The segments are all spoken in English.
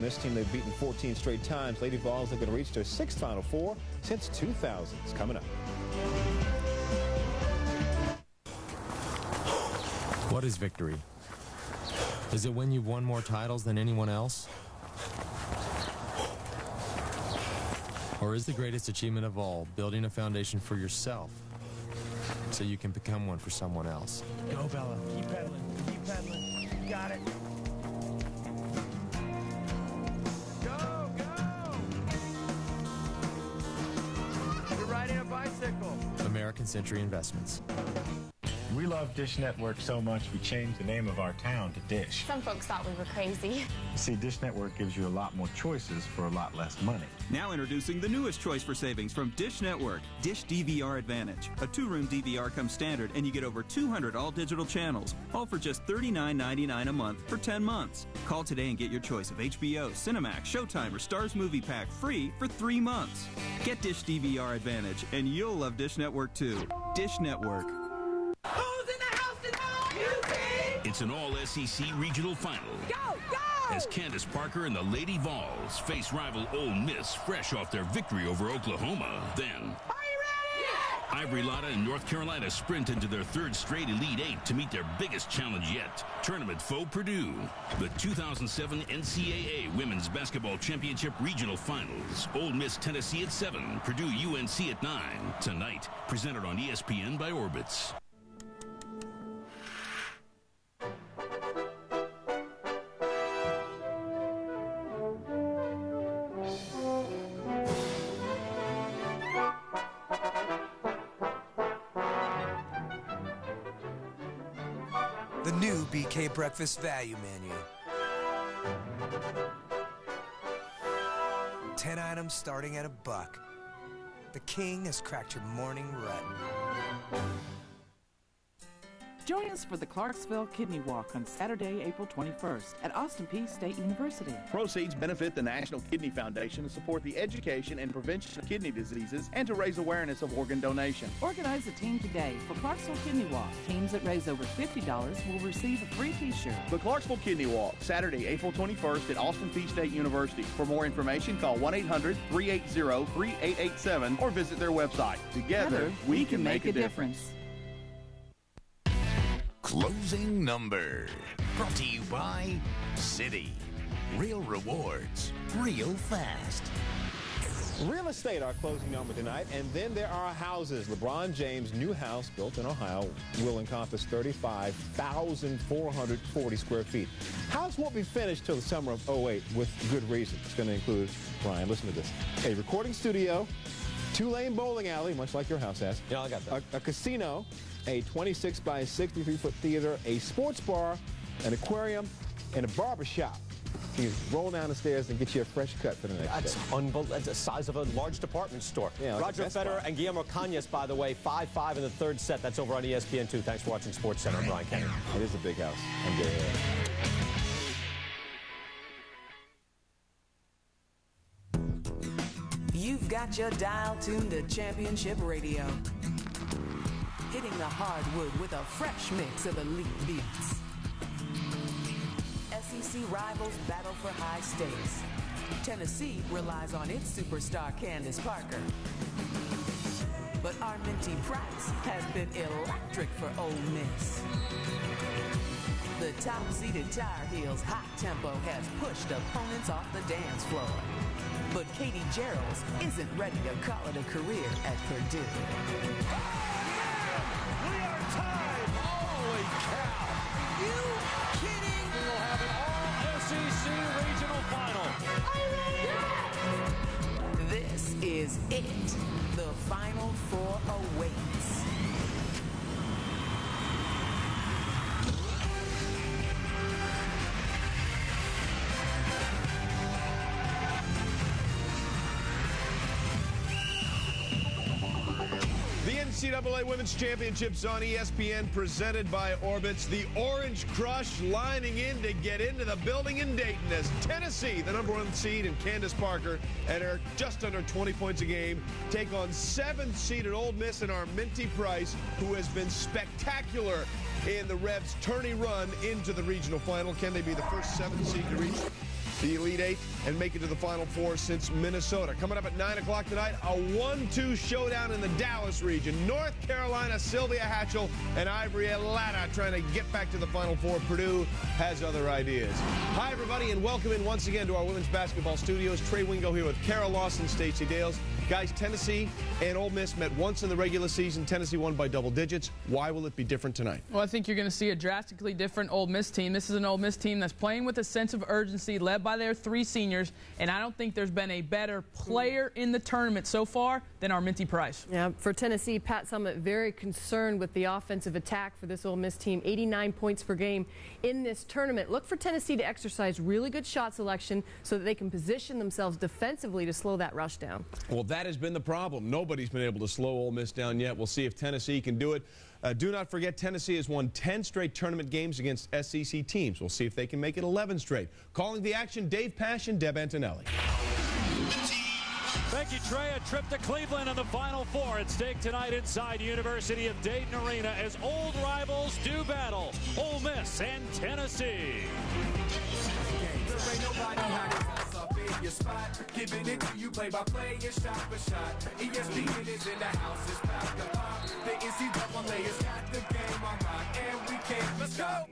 This team, they've beaten 14 straight times. Lady Vols looking to reach their 6th Final Four since 2000. It's coming up. What is victory? Is it when you've won more titles than anyone else? Or is the greatest achievement of all building a foundation for yourself so you can become one for someone else? Go, Bella. Keep pedaling. Keep pedaling. You got it. Go, go! You're riding a bicycle. American Century Investments. We love Dish Network so much, we changed the name of our town to Dish. Some folks thought we were crazy. You see, Dish Network gives you a lot more choices for a lot less money. Now introducing the newest choice for savings from Dish Network, Dish DVR Advantage. A 2-room DVR comes standard, and you get over 200 all-digital channels, all for just $39.99 a month for 10 months. Call today and get your choice of HBO, Cinemax, Showtime, or Starz Movie Pack free for 3 months. Get Dish DVR Advantage, and you'll love Dish Network too. Dish Network. Who's in the house tonight? It's an all-SEC regional final. Go, go! As Candace Parker and the Lady Vols face rival Ole Miss fresh off their victory over Oklahoma. Then, Are you ready? Yes! Ivory Latta and North Carolina sprint into their 3rd straight Elite Eight to meet their biggest challenge yet, tournament foe Purdue. The 2007 NCAA Women's Basketball Championship Regional Finals. Ole Miss Tennessee at 7, Purdue UNC at 9. Tonight, presented on ESPN by Orbitz. The new BK Breakfast Value Menu. 10 items starting at $1. The king has cracked your morning rut. Join us for the Clarksville Kidney Walk on Saturday, April 21st at Austin Peay State University. Proceeds benefit the National Kidney Foundation to support the education and prevention of kidney diseases and to raise awareness of organ donation. Organize a team today for Clarksville Kidney Walk. Teams that raise over $50 will receive a free t-shirt. The Clarksville Kidney Walk, Saturday, April 21st at Austin Peay State University. For more information, call 1-800-380-3887 or visit their website. Together, we can make a difference. Closing number. Brought to you by Citi. Real rewards, real fast. Real estate, our closing number tonight. And then there are houses. LeBron James' new house built in Ohio will encompass 35,440 square feet. House won't be finished till the summer of '08 with good reason. It's going to include, Brian, listen to this, a recording studio, 2-lane bowling alley, much like your house has. Yeah, I got that. A casino, a 26 by 63-foot theater, a sports bar, an aquarium, and a barber shop. So you roll down the stairs and get you a fresh cut for the next day. That's unbelievable. That's the size of a large department store. Yeah, like Roger Federer and Guillermo Cañas, by the way, 5-5 in the 3rd set. That's over on ESPN2. Thanks for watching Sports Center. I'm Brian Kenny. It is a big house. I'm Gary. You've got your dial tuned to Championship Radio. Hitting the hardwood with a fresh mix of elite beats. SEC rivals battle for high stakes. Tennessee relies on its superstar Candace Parker. But our Minty Price has been electric for Ole Miss. The top-seeded Tar Heels' hot tempo has pushed opponents off the dance floor. But Katie Gerald's isn't ready to call it a career at Purdue. Holy cow! You kidding? We'll have an all-SEC regional final. Are you ready? This is it. The Final Four awaits. The NCAA Women's Championships on ESPN, presented by Orbitz. The Orange Crush lining in to get into the building in Dayton as Tennessee, the #1 seed, and Candace Parker, and are just under 20 points a game, take on 7th-seeded Ole Miss and our Minty Price, who has been spectacular in the Rebs' tourney run into the regional final. Can they be the first 7th seed to reach the Elite Eight and make it to the Final Four since Minnesota. Coming up at 9 o'clock tonight, a 1-2 showdown in the Dallas region. North Carolina, Sylvia Hatchell, and Ivory Alata trying to get back to the Final Four. Purdue has other ideas. Hi, everybody, and welcome in once again to our women's basketball studios. Trey Wingo here with Kara Lawson, Stacey Dales. Guys, Tennessee and Ole Miss met once in the regular season. Tennessee won by double digits. Why will it be different tonight? Well, I think you're going to see a drastically different Ole Miss team. This is an Ole Miss team that's playing with a sense of urgency, led by their 3 seniors, and I don't think there's been a better player in the tournament so far than Arminty Price. Yeah, for Tennessee, Pat Summitt very concerned with the offensive attack for this Ole Miss team. 89 points per game in this tournament. Look for Tennessee to exercise really good shot selection so that they can position themselves defensively to slow that rush down. Well, that has been the problem. Nobody's been able to slow Ole Miss down yet. We'll see if Tennessee can do it. Do not forget, Tennessee has won 10 straight tournament games against SEC teams. We'll see if they can make it 11 straight. Calling the action, Dave Passion, Deb Antonelli. Thank you, Trey. A trip to Cleveland in the Final Four at stake tonight inside University of Dayton Arena as old rivals do battle. Ole Miss and Tennessee. There ain't nobody hiding up in your spot. Giving it to you play by play and shot for shot. ESPN is in the house, it's back to pop. The NCAA has got the game on lock, and we can't. Let's go.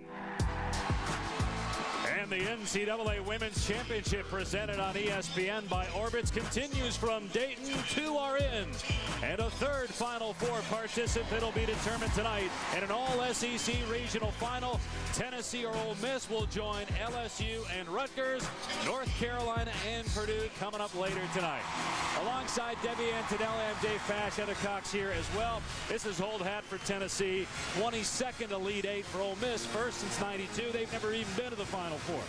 And the NCAA Women's Championship presented on ESPN by Orbitz continues from Dayton to our end. And a third Final Four participant will be determined tonight in an all-SEC regional final. Tennessee or Ole Miss will join LSU and Rutgers, North Carolina and Purdue coming up later tonight. Alongside Debbie Antonelli, I'm Dave Fash, Heather Cox here as well. This is old hat for Tennessee, 22nd Elite Eight for Ole Miss, first since '92. They've never even been to the Final Four.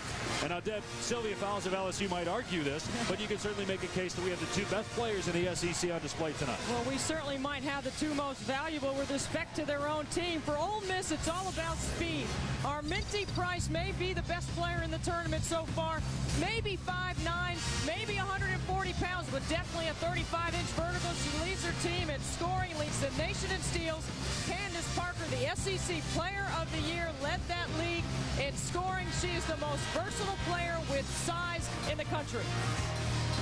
And now, Deb, Sylvia Fowles of LSU might argue this, but you can certainly make a case that we have the 2 best players in the SEC on display tonight. Well, we certainly might have the 2 most valuable with respect to their own team. For Ole Miss, it's all about speed. Arminty Price may be the best player in the tournament so far. Maybe 5'9", maybe 140 pounds, but definitely a 35-inch vertical. She leads her team in scoring, leads the nation in steals. Candace Parker, the SEC Player of the Year, led that league in scoring. She is the most versatile player with size in the country.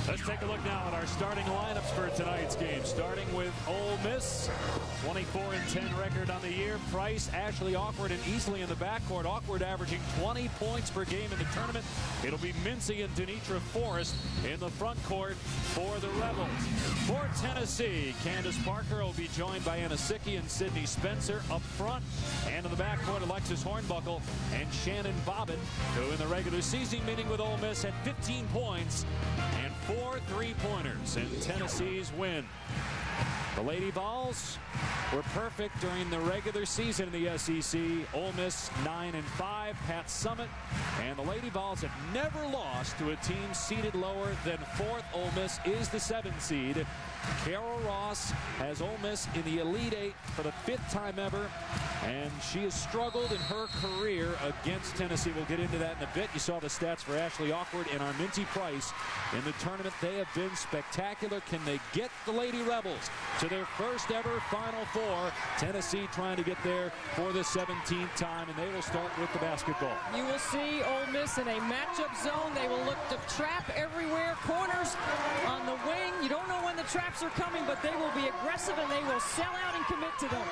Let's take a look now at our starting lineups for tonight's game. Starting with Ole Miss, 24-10 record on the year. Price, Ashley Awkward, and Easley in the backcourt. Awkward averaging 20 points per game in the tournament. It'll be Mincy and Denitra Forrest in the front court for the Rebels. For Tennessee, Candace Parker will be joined by Anna Sicki and Sydney Spencer up front. And in the backcourt, Alexis Hornbuckle and Shannon Bobbitt, who in the regular season meeting with Ole Miss had 15 points and 4 3-pointers in Tennessee's win. The Lady Vols were perfect during the regular season in the SEC. Ole Miss 9-5, Pat Summitt. And the Lady Vols have never lost to a team seated lower than 4th. Ole Miss is the 7th seed. Carol Ross has Ole Miss in the Elite Eight for the 5th time ever, and she has struggled in her career against Tennessee. We'll get into that in a bit. You saw the stats for Ashley Awkward and Arminty Price in the tournament. They have been spectacular. Can they get the Lady Rebels to their first ever Final Four? Tennessee trying to get there for the 17th time, and they will start with the basketball. You will see Ole Miss in a matchup zone. They will look to trap everywhere. Corners on the wing. You don't know when the traps are coming, but they will be aggressive and they will sell out and commit to them.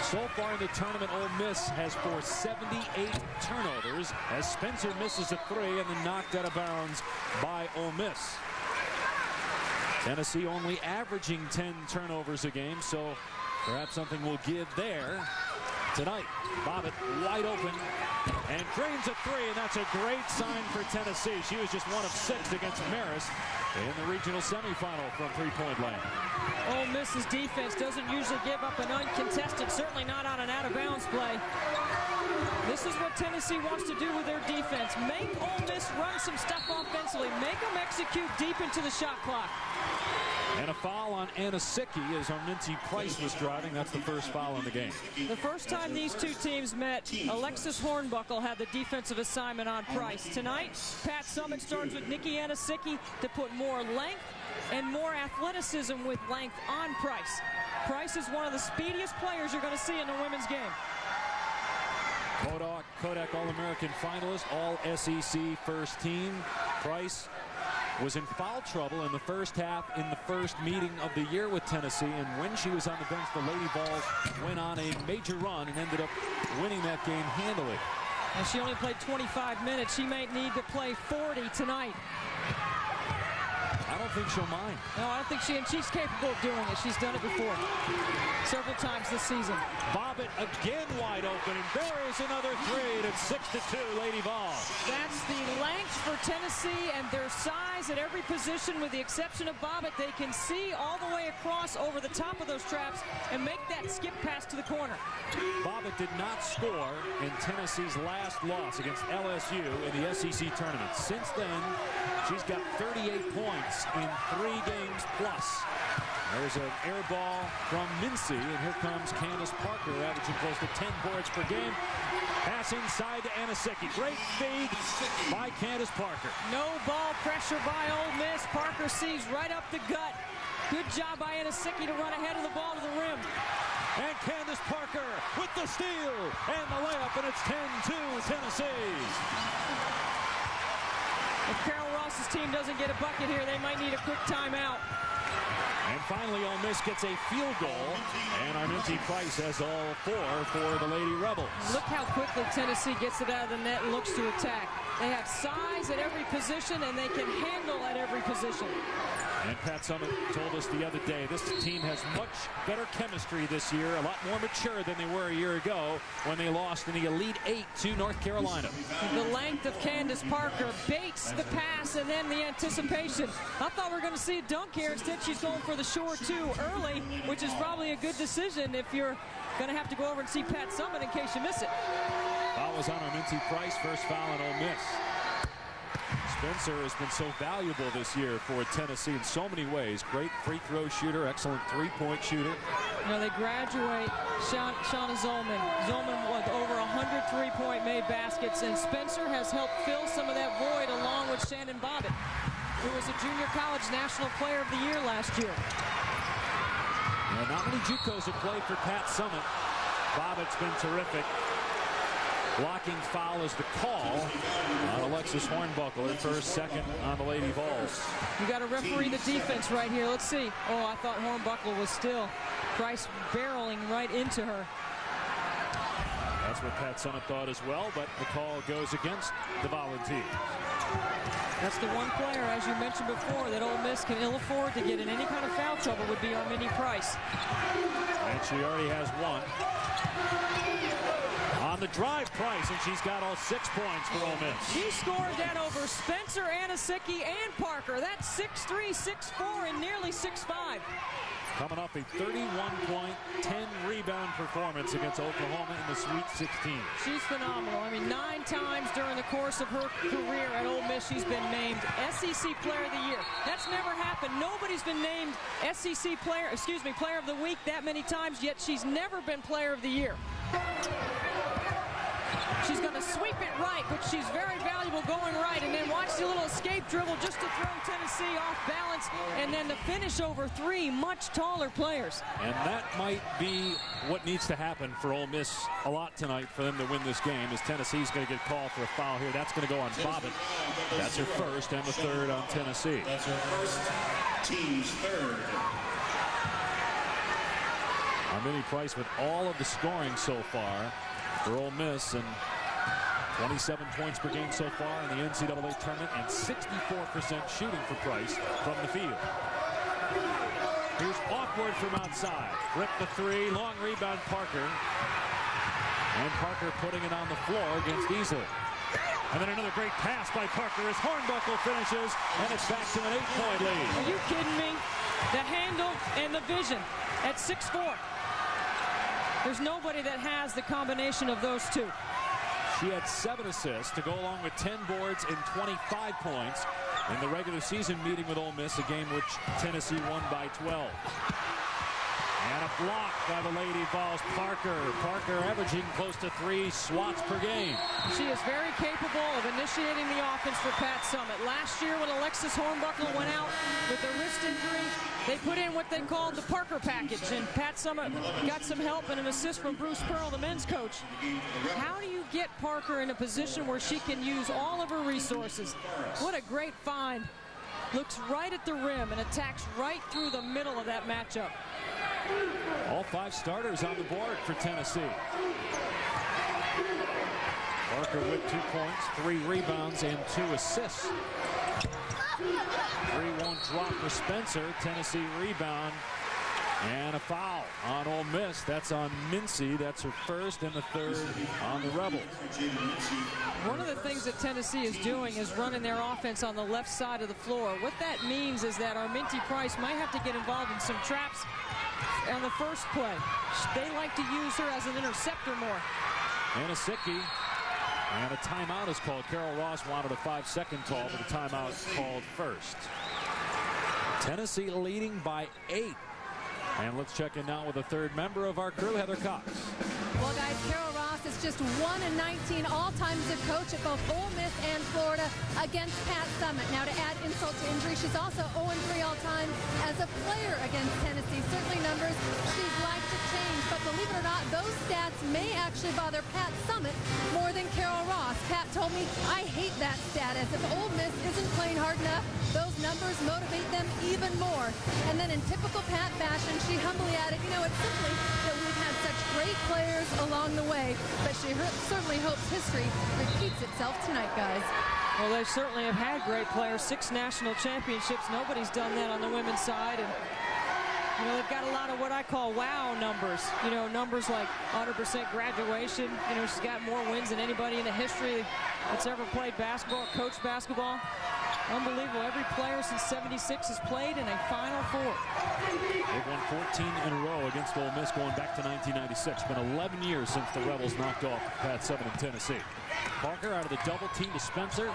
So far in the tournament, Ole Miss has forced 78 turnovers as Spencer misses a 3 and then knocked out of bounds by Ole Miss. Tennessee only averaging 10 turnovers a game, so perhaps something will give there tonight. Bobbitt wide open and drains a 3, and that's a great sign for Tennessee. She was just 1 of 6 against Marist in the regional semifinal from 3-point land. Ole Miss's defense doesn't usually give up an uncontested, certainly not on an out-of-bounds play. This is what Tennessee wants to do with their defense. Make Ole Miss run some stuff offensively. Make them execute deep into the shot clock. And a foul on Anna Sicki as Arminty Price was driving. That's the first foul in the game. The first time these 2 teams met, Alexis Hornbuckle had the defensive assignment on Price. Tonight, Pat Summitt starts with Nikki Anna Sicki to put more length and more athleticism with length on Price. Price is one of the speediest players you're going to see in the women's game. Kodak Kodak All-American finalist, All-SEC first team. Price was in foul trouble in the first half in the first meeting of the year with Tennessee, and when she was on the bench, the Lady Vols went on a major run and ended up winning that game handily. And she only played 25 minutes. She may need to play 40 tonight. I don't think she'll mind. No, I don't think she's capable of doing it. She's done it before. Several times this season. Bobbitt again wide open, and buries another three, and it's 6-2 Lady Vols. That's the length for Tennessee and their size at every position, with the exception of Bobbitt. They can see all the way across over the top of those traps and make that skip pass to the corner. Bobbitt did not score in Tennessee's last loss against LSU in the SEC tournament. Since then, she's got 38 points in 3 games plus. There's an air ball from Mincy, and here comes Candace Parker, averaging close to 10 boards per game. Pass inside to Anisicki. Great feed by Candace Parker. No ball pressure by Ole Miss. Parker sees right up the gut. Good job by Anisicki to run ahead of the ball to the rim. And Candace Parker with the steal and the layup, and it's 10-2 Tennessee. If Carol Ross's team doesn't get a bucket here, they might need a quick timeout. And finally, Ole Miss gets a field goal, and Arminty Price has all 4 for the Lady Rebels. Look how quickly Tennessee gets it out of the net and looks to attack. They have size at every position, and they can handle at every position. And Pat Summitt told us the other day, this team has much better chemistry this year, a lot more mature than they were a year ago when they lost in the Elite 8 to North Carolina. The length of Candace Parker baits the pass and then the anticipation. I thought we were going to see a dunk here. Instead, she's going for the shore 2 early, which is probably a good decision if you're going to have to go over and see Pat Summitt in case you miss it. Foul was on Arminty Price, first foul on Ole Miss. Spencer has been so valuable this year for Tennessee in so many ways. Great free throw shooter, excellent three-point shooter. You know, they graduate Shauna Zolman. Zolman with over 100 three-point made baskets, and Spencer has helped fill some of that void along with Shannon Bobbitt, who was a junior college national player of the year last year. And not many JUCOs have played for Pat Summitt. Bobbitt's been terrific. Blocking foul is the call on Alexis Hornbuckle, first, second on the Lady Vols. You got to referee the defense right here. Let's see. Oh, I thought Hornbuckle was still. Price barreling right into her. That's what Pat Summitt thought as well, but the call goes against the Volunteers. That's the one player, as you mentioned before, that Ole Miss can ill afford to get in any kind of foul trouble would be Arminty Price. And she already has one. On the drive, Price, and she's got all 6 points for Ole Miss. She scored that over Spencer, Anisicki, and Parker. That's 6'3", 6'4", and nearly 6'5". Coming off a 31-point, 10-rebound performance against Oklahoma in the Sweet 16. She's phenomenal. I mean, 9 times during the course of her career at Ole Miss, she's been named SEC Player of the Year. That's never happened. Nobody's been named Player of the Week that many times, yet she's never been Player of the Year. She's going to sweep it right, but she's very valuable going right. And then watch the little escape dribble just to throw Tennessee off balance. And then the finish over 3 much taller players. And that might be what needs to happen for Ole Miss a lot tonight for them to win this game, as Tennessee's going to get called for a foul here. That's going to go on Bobbitt. That's her first, and the third on Tennessee. That's her first, team's third. Arminty Price with all of the scoring so far for Ole Miss, and 27 points per game so far in the NCAA tournament, and 64% shooting for Price from the field. Here's Awkward from outside. Rip the 3, long rebound Parker. And Parker putting it on the floor against Easley. And then another great pass by Parker as Hornbuckle finishes, and it's back to an 8-point lead. Are you kidding me? The handle and the vision at 6'4". There's nobody that has the combination of those two. She had 7 assists to go along with 10 boards and 25 points in the regular season meeting with Ole Miss, a game which Tennessee won by 12. And a block by the Lady Vols. Parker averaging close to 3 swats per game. She is very capable of initiating the offense for Pat Summitt. Last year when Alexis Hornbuckle went out with a wrist injury, they put in what they called the Parker package, and Pat Summitt got some help and an assist from Bruce Pearl, the men's coach. How do you get Parker in a position where she can use all of her resources? What a great find. Looks right at the rim and attacks right through the middle of that matchup. All 5 starters on the board for Tennessee. Parker with 2 points, 3 rebounds, and 2 assists. 3-1 drop for Spencer. Tennessee rebound. And a foul on Ole Miss. That's on Mincy. That's her first and the 3rd on the Rebels. One of the things that Tennessee is doing is running their offense on the left side of the floor. What that means is that Arminty Price might have to get involved in some traps on the first play. They like to use her as an interceptor more. Anisicki. And a timeout is called. Carol Ross wanted a 5-second call, but a timeout called first. Tennessee leading by 8. And let's check in now with a 3rd member of our crew, Heather Cox. Well, guys, Carol Ross is just 1-19 all-time as a coach at both Ole Miss and Florida against Pat Summitt. Now, to add insult to injury, she's also 0-3 all-time as a player against Tennessee. Certainly numbers she'd like to change, but believe it or not, those stats may actually bother Pat Summitt more than Carol Ross. Pat told me, I hate that stat, as if Ole Miss isn't playing hard enough, those numbers motivate them even more. And then in typical Pat fashion, she humbly added, you know, it's simply that we've had such great players along the way, but she certainly hopes history repeats itself tonight, guys. Well, they certainly have had great players. 6 national championships. Nobody's done that on the women's side. And, you know, they've got a lot of what I call wow numbers. You know, numbers like 100% graduation. You know, she's got more wins than anybody in the history that's ever played basketball, coached basketball. Unbelievable. Every player since '76 has played in a Final Four. They've won 14 in a row against Ole Miss going back to 1996. Been 11 years since the Rebels knocked off Pat Summitt in Tennessee. Parker out of the double team to Spencer.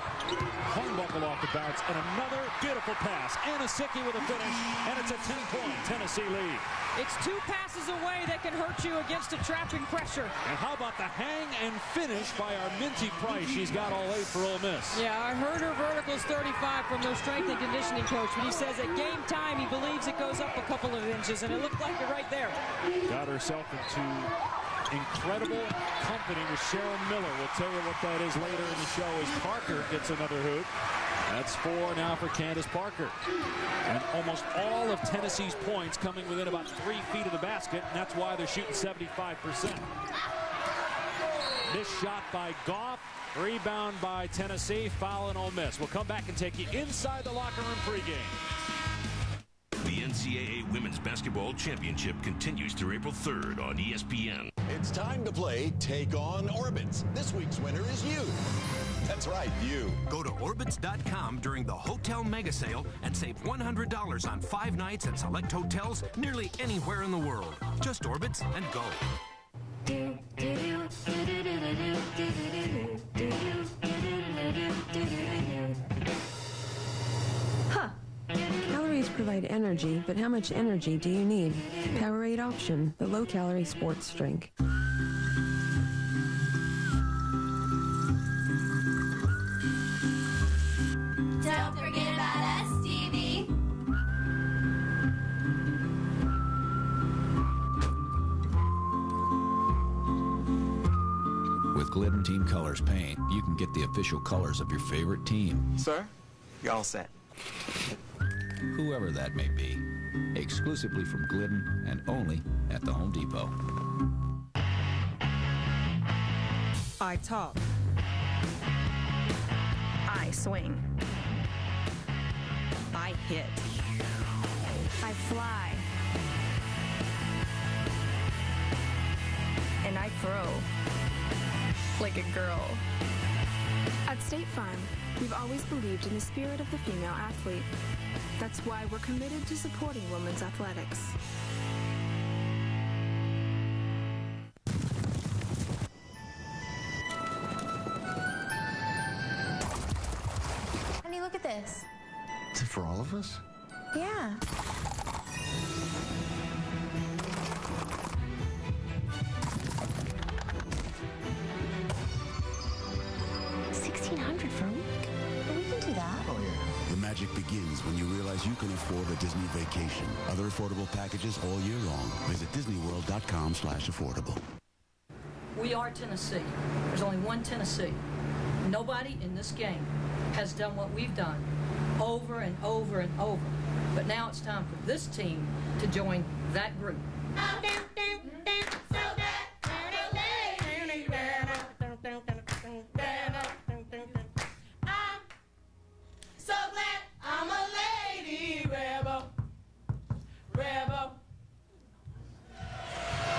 Hornbuckle off the bounce, and another beautiful pass. Anisicki with a finish, and it's a 10-point Tennessee lead. It's 2 passes away that can hurt you against a trapping pressure. And how about the hang and finish by our Minty Price? She's got all 8 for Ole Miss. Yeah, I heard her vertical's 35 from their strength and conditioning coach, but he says at game time he believes it goes up a couple of inches, and it looked like it right there. Got herself into incredible company with Cheryl Miller. We'll tell you what that is later in the show as Parker gets another hoop. That's 4 now for Candace Parker. And almost all of Tennessee's points coming within about 3 feet of the basket, and that's why they're shooting 75%. Missed shot by Goff. Rebound by Tennessee. Foul in Ole Miss. We'll come back and take you inside the locker room pregame. The NCAA Women's Basketball Championship continues through April 3rd on ESPN. It's time to play Take on Orbitz. This week's winner is you. That's right, you. Go to Orbitz.com during the Hotel Mega Sale and save $100 on 5 nights at select hotels nearly anywhere in the world. Just Orbitz and go. Huh. Calories provide energy, but how much energy do you need? Powerade Option, the low-calorie sports drink. Don't forget about us, TV. With Glidden Team Colors paint, you can get the official colors of your favorite team. Sir, you're all set. Whoever that may be. Exclusively from Glidden and only at the Home Depot. I talk. I swing. I hit. I fly. And I throw. Like a girl. At State Farm, we've always believed in the spirit of the female athlete. That's why we're committed to supporting women's athletics. Honey, look at this. Is it for all of us? Yeah. magic begins when you realize you can afford a Disney vacation. Other affordable packages all year long. Visit DisneyWorld.com/affordable. We are Tennessee. There's only one Tennessee. Nobody in this game has done what we've done over and over and over. But now it's time for this team to join that group. So glad I'm a lady rebel.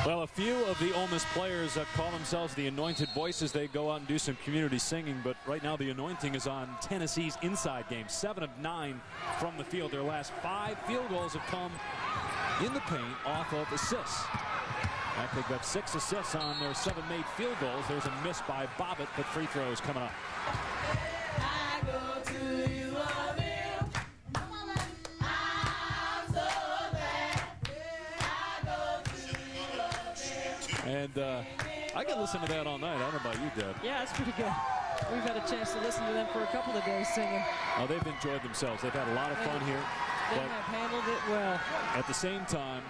Well, a few of the Ole Miss players call themselves the Anointed Voices. They go out and do some community singing, but right now the anointing is on Tennessee's inside game. 7 of 9 from the field. Their last 5 field goals have come in the paint off of assists. I think that's 6 assists on their 7 made field goals. There's a miss by Bobbitt, but free throws coming up. I go to you, love you. I'm so glad. I go to you, love you. And I can listen to that all night. I don't know about you, Deb. Yeah, it's pretty good. We've had a chance to listen to them for a couple of days singing. Oh, they've enjoyed themselves. They've had a lot of fun here. They have handled it well. At the same time,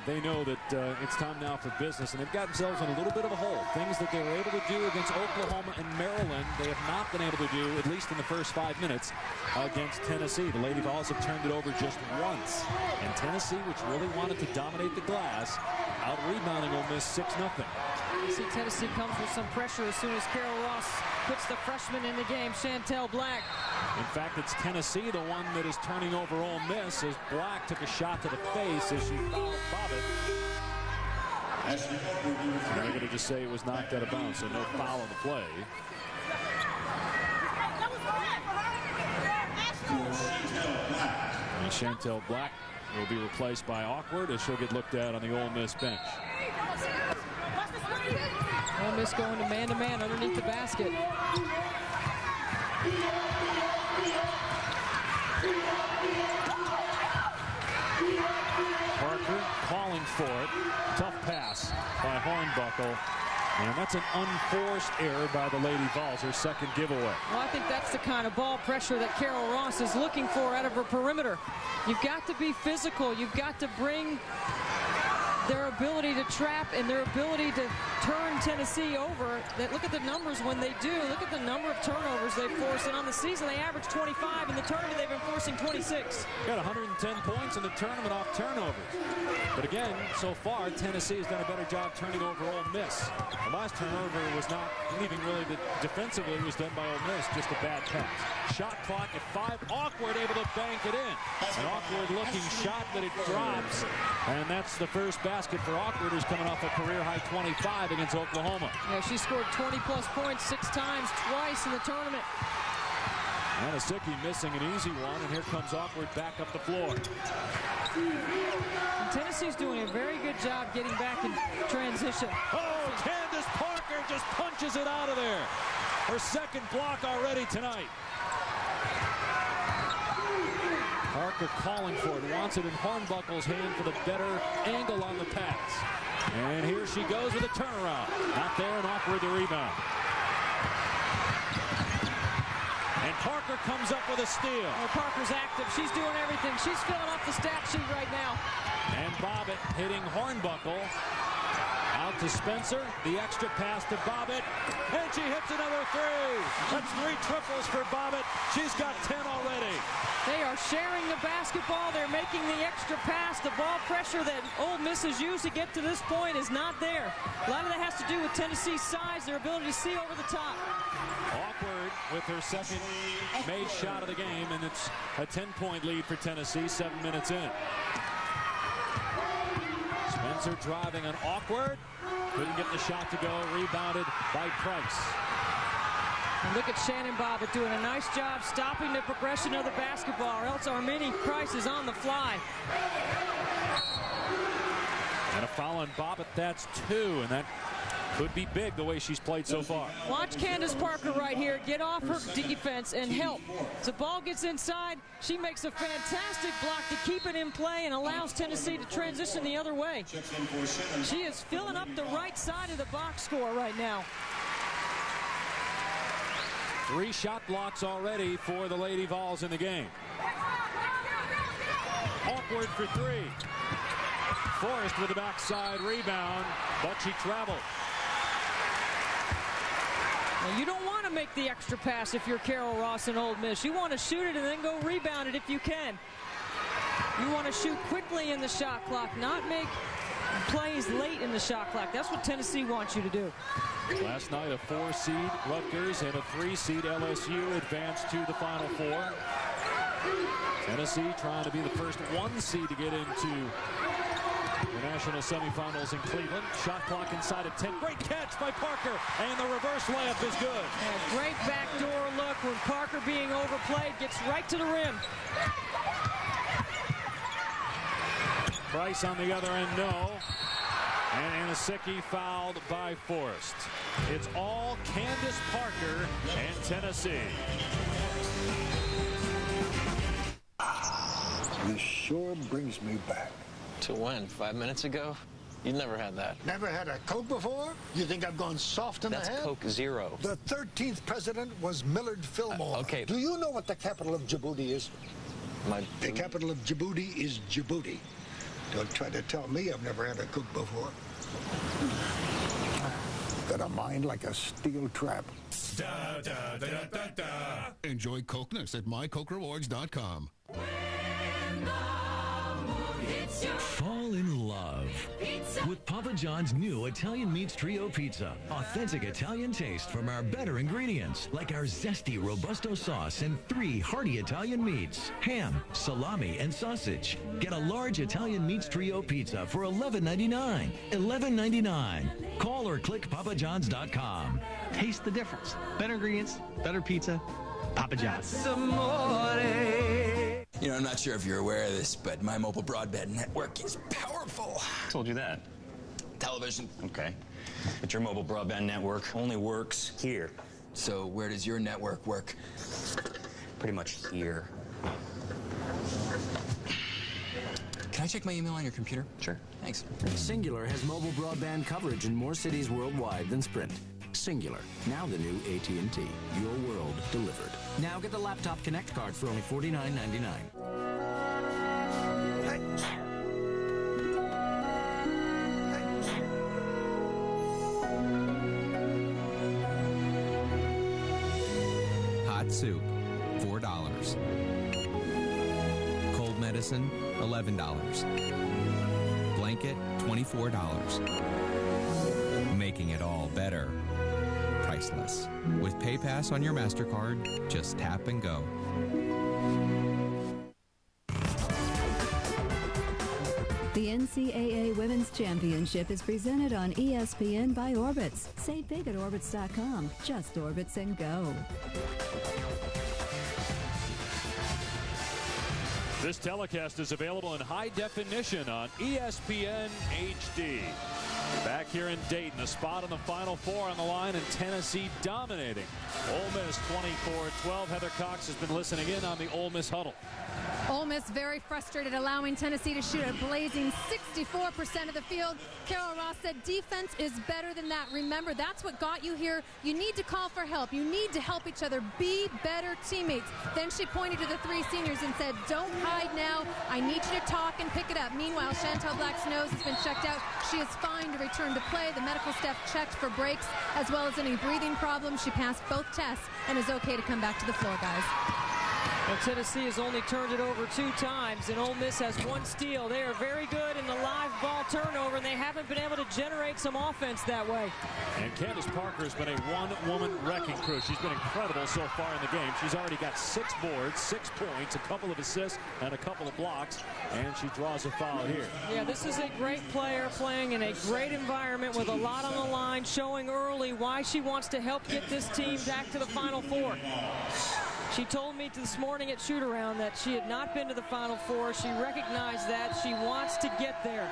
they know that it's time now for business, and they've got themselves in a little bit of a hole. Things that they were able to do against Oklahoma and Maryland, they have not been able to do, at least in the first 5 minutes, against Tennessee. The Lady Vols have turned it over just once. And Tennessee, which really wanted to dominate the glass, out-rebounding Ole Miss 6-0. You see Tennessee comes with some pressure as soon as Carol Ross puts the freshman in the game, Chantel Black. In fact, it's Tennessee, the one that is turning over Ole Miss, as Black took a shot to the face as she fouled Bobbitt. They're going to just say it was knocked out of bounds, so no foul on the play. And Chantel Black will be replaced by Awkward as she'll get looked at on the Ole Miss bench. Ole Miss going to man underneath the basket. Parker calling for it. Tough pass by Hornbuckle. And that's an unforced error by the Lady Vols, her second giveaway. Well, I think that's the kind of ball pressure that Carol Ross is looking for out of her perimeter. You've got to be physical. You've got to bring their ability to trap and their ability to turn Tennessee over. Look at the numbers when they do. Look at the number of turnovers they force. And on the season, they average 25. In the tournament, they've been forcing 26. Got 110 points in the tournament off turnovers. But again, so far, Tennessee has done a better job turning over Ole Miss. The last turnover was not leaving really defensively. It was done by Ole Miss, just a bad pass. Shot clock at 5. Awkward able to bank it in. An awkward-looking shot, but it drops. And that's the first basket for Awkward, who's coming off a career-high 25 against Oklahoma. Yeah, she scored 20-plus points 6 times, twice in the tournament. Anasicki missing an easy one, and here comes Awkward back up the floor. And Tennessee's doing a very good job getting back in transition. Oh, Candace Parker just punches it out of there. Her second block already tonight. Parker calling for it, wants it in Hornbuckle's hand for the better angle on the pass. And here she goes with a turnaround. Not there, and Awkward the rebound. And Parker comes up with a steal. Oh, Parker's active. She's doing everything. She's filling up the stat sheet right now. And Bobbitt hitting Hornbuckle. Out to Spencer. The extra pass to Bobbitt. And she hits another 3. That's 3 triples for Bobbitt. She's got 10 already. They are sharing the basketball. They're making the extra pass. The ball pressure that Ole Miss has used to get to this point is not there. A lot of that has to do with Tennessee's size, their ability to see over the top. Awkward with her second made shot of the game, and it's a 10-point lead for Tennessee, 7 minutes in. Spencer driving on Awkward. Couldn't get the shot to go. Rebounded by Price. And look at Shannon Bobbitt doing a nice job stopping the progression of the basketball, or else Armini Price is on the fly. And a foul on Bobbitt, that's 2, and that could be big the way she's played so far. Watch Candace Parker right here get off her defense and help. As the ball gets inside, she makes a fantastic block to keep it in play and allows Tennessee to transition the other way. She is filling up the right side of the box score right now. 3 shot blocks already for the Lady Vols in the game. Awkward for 3. Forrest with the backside rebound, but she traveled. Well, you don't want to make the extra pass if you're Carol Ross and Ole Miss. You want to shoot it and then go rebound it if you can. You want to shoot quickly in the shot clock, not make plays late in the shot clock. That's what Tennessee wants you to do. Last night, a 4-seed Rutgers and a 3-seed LSU advanced to the Final Four. Tennessee trying to be the first 1 seed to get into the national semifinals in Cleveland. Shot clock inside of 10. Great catch by Parker, and the reverse layup is good. Yeah, great backdoor look when Parker, being overplayed, gets right to the rim. Price on the other end, no. And Anosicki fouled by Forrest. It's all Candace Parker and Tennessee. This sure brings me back. To when? 5 minutes ago? You never had that. Never had a Coke before? You think I've gone soft in the head? That's Coke Zero. The 13th president was Millard Fillmore. Okay. Do you know what the capital of Djibouti is? The capital of Djibouti is Djibouti. Don't try to tell me I've never had a Coke before. Got a mind like a steel trap. Da, da, da, da, da. Enjoy Cokeness at mycokerewards.com. Fall in love with Papa John's new Italian Meats Trio Pizza. Authentic Italian taste from our better ingredients, like our zesty Robusto sauce and 3 hearty Italian meats, ham, salami, and sausage. Get a large Italian Meats Trio Pizza for $11.99. $11.99. Call or click papajohns.com. Taste the difference. Better ingredients, better pizza. Papa John's. You know, I'm not sure if you're aware of this, but my mobile broadband network is powerful. Told you that. Television. Okay. But your mobile broadband network only works here. So where does your network work? Pretty much here. Can I check my email on your computer? Sure. Thanks. Singular has mobile broadband coverage in more cities worldwide than Sprint. Singular, now the new AT&T. Your world delivered. Now get the Laptop Connect card for only $49.99. Hot soup, $4. Cold medicine, $11. Blanket, $24. Making it all better. Priceless. With PayPass on your MasterCard, just tap and go. The NCAA Women's Championship is presented on ESPN by Orbitz. Save big at Orbitz.com. Just Orbitz and go. This telecast is available in high definition on ESPN HD. Back here in Dayton, a spot in the Final Four on the line, and Tennessee dominating. Ole Miss 24-12. Heather Cox has been listening in on the Ole Miss huddle. Ole Miss very frustrated, allowing Tennessee to shoot a blazing 64% of the field. Carol Ross said defense is better than that. Remember, that's what got you here. You need to call for help. You need to help each other. Be better teammates. Then she pointed to the 3 seniors and said, don't hide now. I need you to talk and pick it up. Meanwhile, Chantel Black's nose has been checked out. She is fine to return to play. The medical staff checked for breaks as well as any breathing problems. She passed both tests and is okay to come back to the floor, guys. Well, Tennessee has only turned it over 2 times, and Ole Miss has 1 steal. They are very good in the live ball turnover, and they haven't been able to generate some offense that way. And Candace Parker has been a one-woman wrecking crew. She's been incredible so far in the game. She's already got 6 boards, 6 points, a couple of assists, and a couple of blocks, and she draws a foul here. Yeah, this is a great player playing in a great environment with a lot on the line, showing early why she wants to help get this team back to the Final Four. She told me this morning at shoot-around that she had not been to the Final Four. She recognized that. She wants to get there.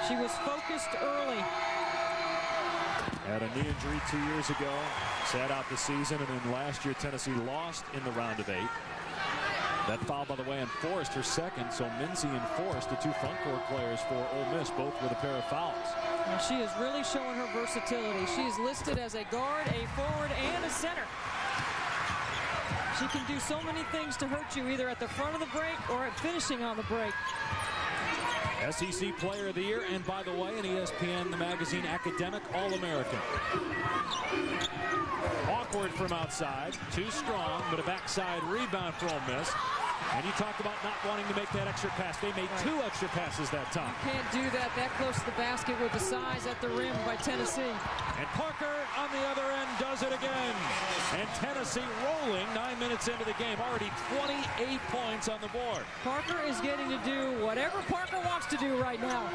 She was focused early. Had a knee injury 2 years ago, sat out the season, and then last year Tennessee lost in the round of 8. That foul, by the way, on Forrest, her second. So Mincy and Forrest, the 2 front court players for Ole Miss, both with a pair of fouls. Well, she is really showing her versatility. She is listed as a guard, a forward, and a center. She can do so many things to hurt you, either at the front of the break or at finishing on the break. SEC Player of the Year, and by the way, an ESPN the Magazine Academic All-American. Awkward from outside, too strong, but a backside rebound for Ole Miss. And you talked about not wanting to make that extra pass. They made 2 extra passes that time. You can't do that close to the basket with the size at the rim by Tennessee. And Parker on the other end does it again. And Tennessee rolling 9 minutes into the game. Already 28 points on the board. Parker is getting to do whatever Parker wants to do right now.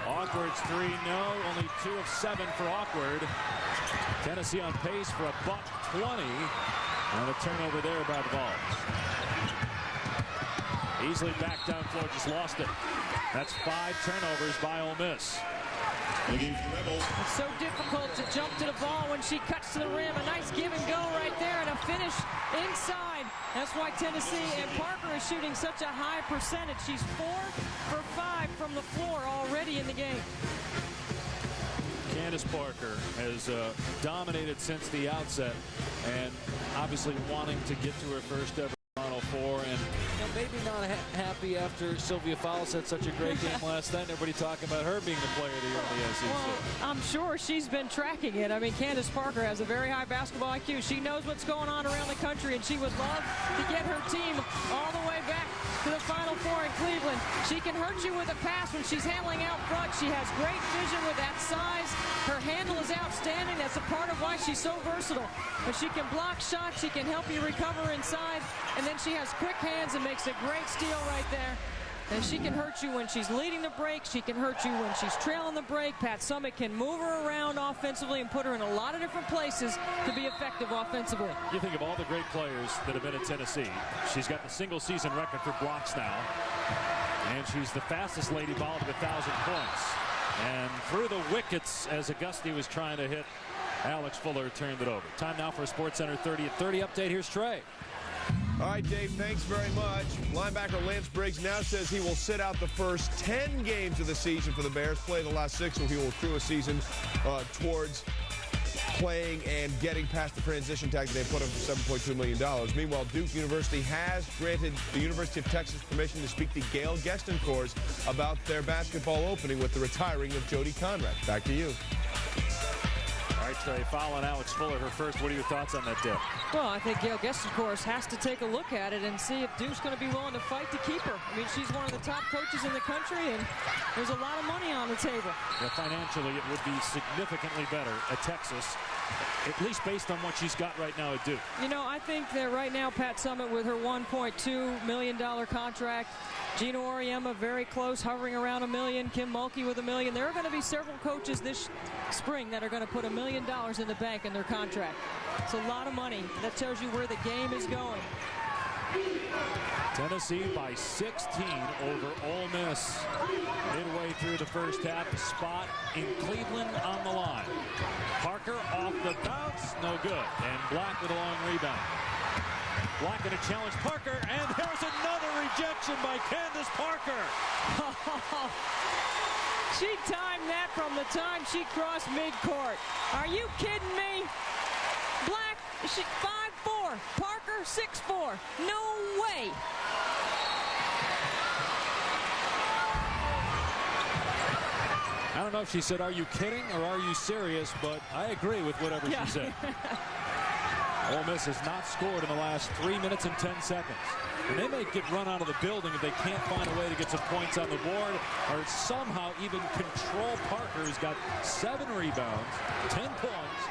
Awkward's 3, no. Only 2 of 7 for Awkward. Tennessee on pace for a $120. And a turnover there by the Vols. Easily back down floor, just lost it. That's 5 turnovers by Ole Miss. It's so difficult to jump to the ball when she cuts to the rim. A nice give and go right there and a finish inside. That's why Tennessee and Parker is shooting such a high percentage. She's 4 for 5 from the floor already in the game. Candace Parker has dominated since the outset, and obviously wanting to get to her first ever Final Four, and maybe not happy after Sylvia Fowles had such a great game last night. Everybody talking about her being the player of the year in the SEC. Well, I'm sure she's been tracking it. I mean, Candace Parker has a very high basketball IQ. She knows what's going on around the country, and she would love to get her team all the way back to the Final Four in Cleveland. She can hurt you with a pass when she's handling out front. She has great vision with that size. Her handle is outstanding. That's a part of why she's so versatile. But she can block shots. She can help you recover inside. And then she has quick hands and makes a great steal right there. And she can hurt you when she's leading the break. She can hurt you when she's trailing the break. Pat Summitt can move her around offensively and put her in a lot of different places to be effective offensively. You think of all the great players that have been at Tennessee. She's got the single-season record for blocks now. And she's the fastest lady ball to 1,000 points. And through the wickets, as Auguste was trying to hit, Alex Fuller turned it over. Time now for a SportsCenter 30 at 30 update. Here's Trey. All right, Dave, thanks very much. Linebacker Lance Briggs now says he will sit out the first 10 games of the season for the Bears, play the last 6, so he will accrue a season towards playing and getting past the transition tag that they put up for $7.2 million. Meanwhile, Duke University has granted the University of Texas permission to speak to Gail Gestenkors about their basketball opening with the retiring of Jody Conrad. Back to you. All right, Trey, following Alex Fuller, her first. What are your thoughts on that dip? Well, I think Gail Gestenkors has to take a look at it and see if Duke's going to be willing to fight to keep her. I mean, she's one of the top coaches in the country, and there's a lot of money on the table. Yeah, financially, it would be significantly better at Texas, at least based on what she's got right now at Duke. You know, I think that right now, Pat Summitt with her $1.2 million contract, Gino Auriemma very close, hovering around $1 million, Kim Mulkey with $1 million. There are going to be several coaches this spring that are going to put $1 million in the bank in their contract. It's a lot of money. That tells you where the game is going. Tennessee by 16 over Ole Miss. Midway through the first half, a spot in Cleveland on the line. Parker off the bounce, no good. And Black with a long rebound. Black going to challenge Parker, and there's another rejection by Candace Parker. She timed that from the time she crossed midcourt. Are you kidding me? Black, 5'4", Parker 6'4". No way. I don't know if she said, "Are you kidding?" or "Are you serious?" but I agree with whatever she said. Ole Miss has not scored in the last 3 minutes and 10 seconds. And they may get run out of the building if they can't find a way to get some points on the board or somehow even control Parker, who's got 7 rebounds, 10 points,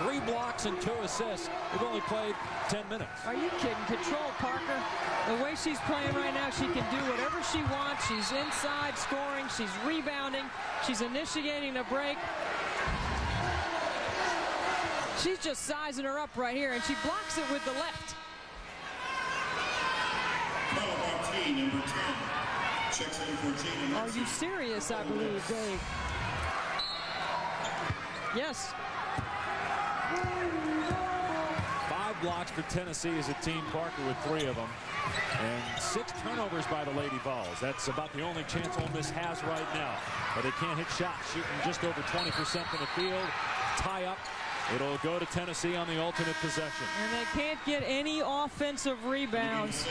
3 blocks, and 2 assists. They've only played 10 minutes. Are you kidding? Control Parker. The way she's playing right now, she can do whatever she wants. She's inside scoring. She's rebounding. She's initiating a break. She's just sizing her up right here, and she blocks it with the left. Number 10. Checks in 14. Are you serious, I believe, Dave? Yes. 5 blocks for Tennessee as a team, Parker with 3 of them. And 6 turnovers by the Lady Vols. That's about the only chance Ole Miss has right now. But they can't hit shots, shooting just over 20% from the field. Tie up It'll go to Tennessee on the alternate possession. And they can't get any offensive rebounds.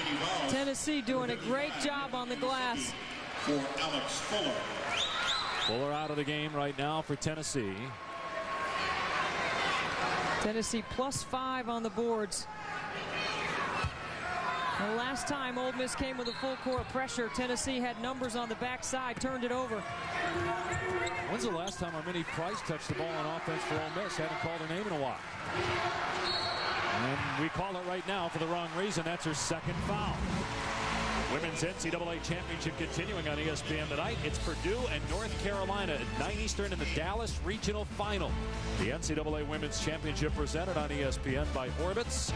Tennessee doing a great job on the glass. For Alex Fuller. Fuller out of the game right now for Tennessee. Tennessee +5 on the boards. The last time Ole Miss came with a full court pressure, Tennessee had numbers on the backside, turned it over. When's the last time Arminnie Price touched the ball on offense for Ole Miss? Haven't called her name in a while. And we call it right now for the wrong reason. That's her second foul. Women's NCAA Championship continuing on ESPN tonight. It's Purdue and North Carolina at 9 Eastern in the Dallas Regional Final. The NCAA Women's Championship presented on ESPN by Orbitz.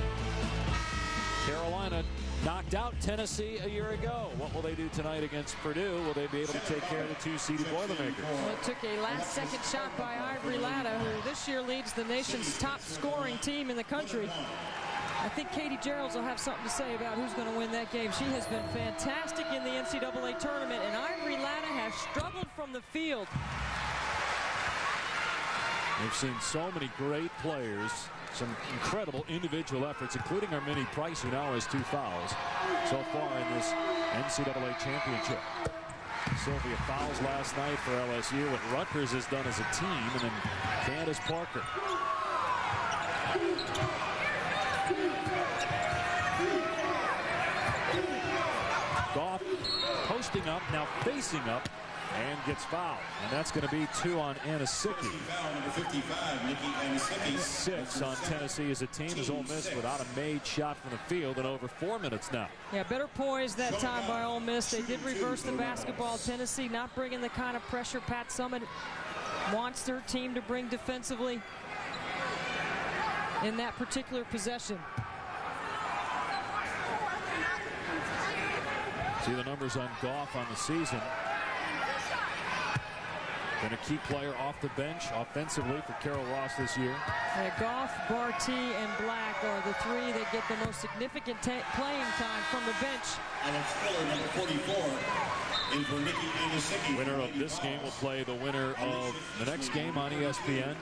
Carolina knocked out Tennessee a year ago. What will they do tonight against Purdue? Will they be able to take care of the two-seeded Boilermakers? Well, it took a last-second shot by Ivory Latta, who this year leads the nation's top-scoring team in the country. I think Katie Geralds will have something to say about who's going to win that game. She has been fantastic in the NCAA tournament, and Ivory Latta has struggled from the field. We've seen so many great players, some incredible individual efforts, including Arminnie Price, who now has 2 fouls so far in this NCAA championship. Sylvia fouls last night for LSU. What Rutgers has done as a team, and then Candace Parker. Goff posting up, now facing up, and gets fouled. And that's going to be 2 on Anisicki. Number 55, Nikki Anisicki. 6 on Tennessee as a team, as Ole Miss without a made shot from the field in over 4 minutes now. Yeah, better poise that time by Ole Miss. They did reverse the basketball. Tennessee not bringing the kind of pressure Pat Summitt wants their team to bring defensively in that particular possession. See the numbers on Goff on the season. Been a key player off the bench offensively for Carol Ross this year. Yeah, Goff, Barty, and Black are the 3 that get the most significant playing time from the bench. Alex Fuller, number 44, in for Nikki Anisicki. Winner of this game will play the winner of the next game on ESPN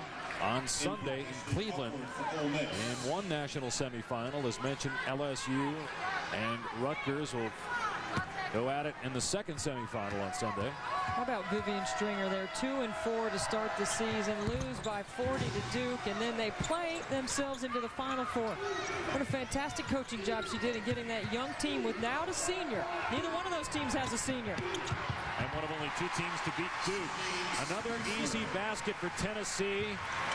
on Sunday in Cleveland. And one national semifinal, as mentioned, LSU and Rutgers will go at it in the second semifinal on Sunday. How about Vivian Stringer? They're 2-4 to start the season, lose by 40 to Duke, and then they play themselves into the Final Four. What a fantastic coaching job she did in getting that young team without a senior. Neither one of those teams has a senior. And one of only 2 teams to beat Duke. Another easy basket for Tennessee.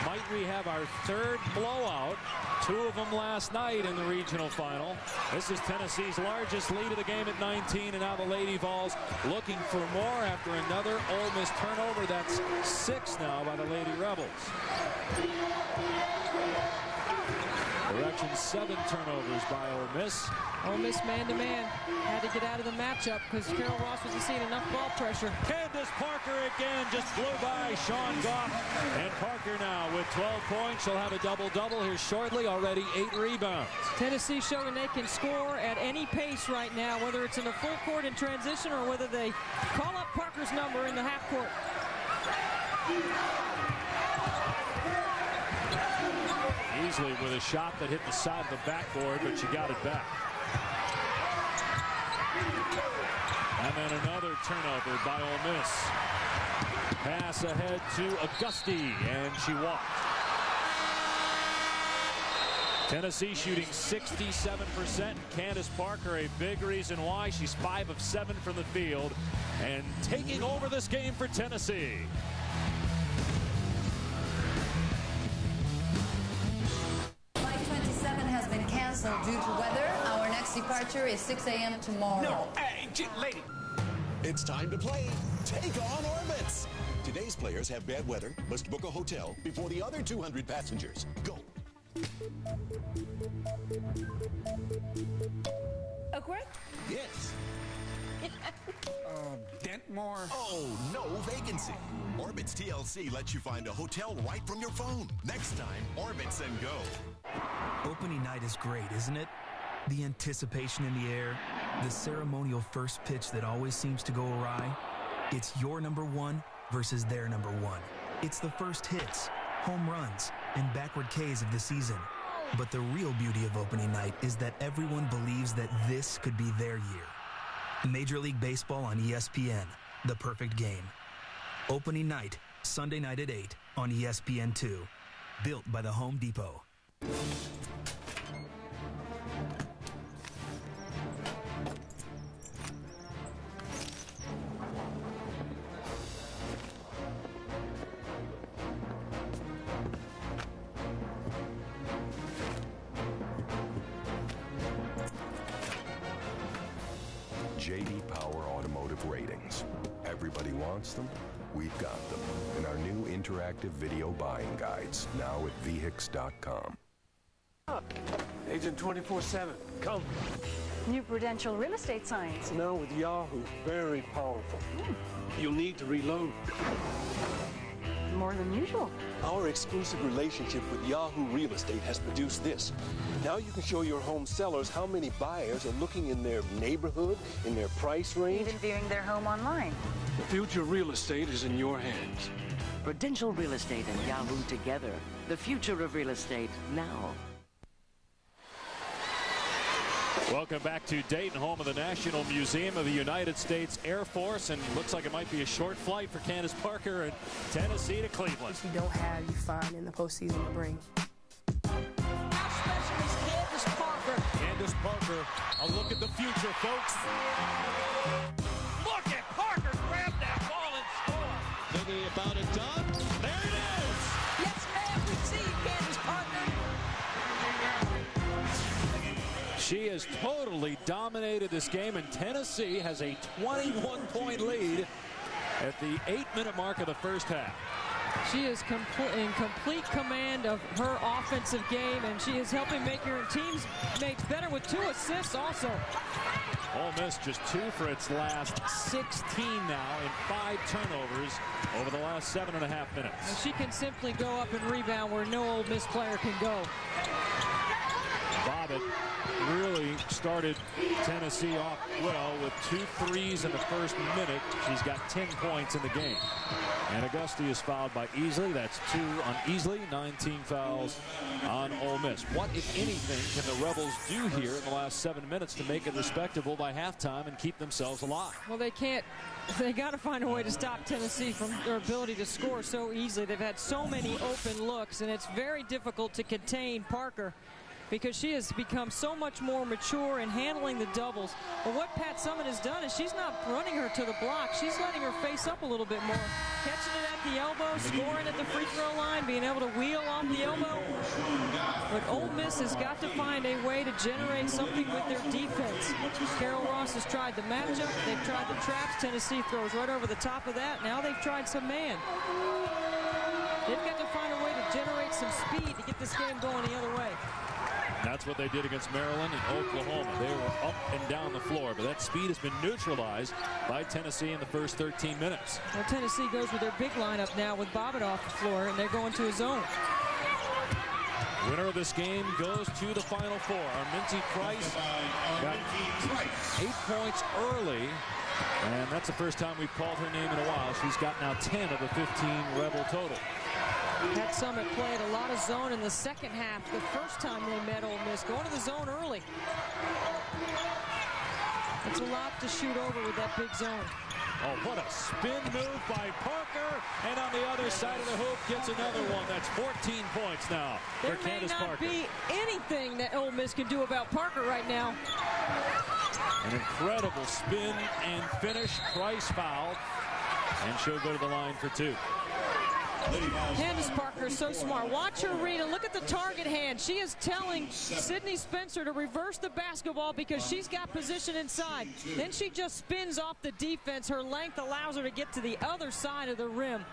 Might we have our 3rd blowout? 2 of them last night in the regional final. This is Tennessee's largest lead of the game at 19, and now the Lady Vols looking for more after another Ole Miss turnover. That's 6 now by the Lady Rebels. Correction, 7 turnovers by Ole Miss. Ole Miss man-to-man had to get out of the matchup because Carol Ross wasn't seeing enough ball pressure. Candace Parker again just flew by Sean Goff. And Parker now with 12 points. She'll have a double-double here shortly. Already 8 rebounds. Tennessee showing they can score at any pace right now, whether it's in the full court in transition or whether they call up Parker's number in the half court. Easily with a shot that hit the side of the backboard, but she got it back. And then another turnover by Ole Miss. Pass ahead to Augusti, and she walked. Tennessee shooting 67%. Candace Parker, a big reason why. She's 5 of 7 from the field and taking over this game for Tennessee. Flight 27 has been canceled due to weather. Our next departure is 6 a.m. tomorrow. No, hey, lady. It's time to play Take on Orbitz. Today's players have bad weather, must book a hotel before the other 200 passengers. Go. Oakworth? Yes. Dentmore. Oh, no vacancy. Orbitz TLC lets you find a hotel right from your phone. Next time, Orbitz and go. Opening night is great, isn't it? The anticipation in the air, the ceremonial first pitch that always seems to go awry. It's your number 1 versus their number 1. It's the first hits, home runs, and backward Ks of the season. But the real beauty of opening night is that everyone believes that this could be their year. Major League Baseball on ESPN, the perfect game. Opening night, Sunday night at 8 on ESPN2. Built by the Home Depot. J.D. Power Automotive Ratings. Everybody wants them. We've got them in our new interactive video buying guides, now at vehix.com. Agent 24/7, come. New Prudential real estate signs. Now with Yahoo, very powerful. You'll need to reload. More than usual. Our exclusive relationship with Yahoo Real Estate has produced this. Now you can show your home sellers how many buyers are looking in their neighborhood, in their price range. Even viewing their home online. The future real estate is in your hands. Prudential Real Estate and Yahoo together. The future of real estate now. Welcome back to Dayton, home of the National Museum of the United States Air Force, and looks like it might be a short flight for Candace Parker and Tennessee to Cleveland. If you don't have, you find in the postseason to bring. Candace Parker. Candace Parker, a look at the future, folks. Look at Parker grab that ball and score. Maybe about it done. There it is. Yes, ma'am, we see Candace Parker. She has totally dominated this game, and Tennessee has a 21-point lead at the 8-minute mark of the first half. She is in complete command of her offensive game, and she is helping make her teammates better with 2 assists also. Ole Miss just 2 for its last 16 now, and 5 turnovers over the last 7.5 minutes. And she can simply go up and rebound where no Ole Miss player can go. Bobbitt really started Tennessee off well with 2 threes in the first minute. She's got 10 points in the game. And Auguste is fouled by Easley. That's 2 on Easley, 19 fouls on Ole Miss. What, if anything, can the Rebels do here in the last 7 minutes to make it respectable by halftime and keep themselves alive? Well, they can't. They got to find a way to stop Tennessee from their ability to score so easily. They've had so many open looks, and it's very difficult to contain Parker, because she has become so much more mature in handling the doubles. But what Pat Summitt has done is she's not running her to the block. She's letting her face up a little bit more. Catching it at the elbow, scoring at the free throw line, being able to wheel off the elbow. But Ole Miss has got to find a way to generate something with their defense. Carol Ross has tried the matchup. They've tried the traps. Tennessee throws right over the top of that. Now they've tried some man. They've got to find a way to generate some speed to get this game going the other way. That's what they did against Maryland and Oklahoma. They were up and down the floor, but that speed has been neutralized by Tennessee in the first 13 minutes. Well, Tennessee goes with their big lineup now with Bobbitt off the floor, and they're going to a zone. Winner of this game goes to the Final Four. Arminty Price got 8 points early, and that's the first time we've called her name in a while. She's got now 10 of the 15 Rebel total. Pat Summitt played a lot of zone in the second half the first time they met Ole Miss, going to the zone early. It's a lot to shoot over with that big zone. Oh, what a spin move by Parker, and on the other side of the hoop gets another one. That's 14 points now for Candace Parker. There may not be anything that Ole Miss can do about Parker right now. An incredible spin and finish. Price fouled, and she'll go to the line for 2. Candace Parker is so smart. Watch her read and look at the target hand. She is telling Sydney Spencer to reverse the basketball because she's got position inside. Then she just spins off the defense. Her length allows her to get to the other side of the rim.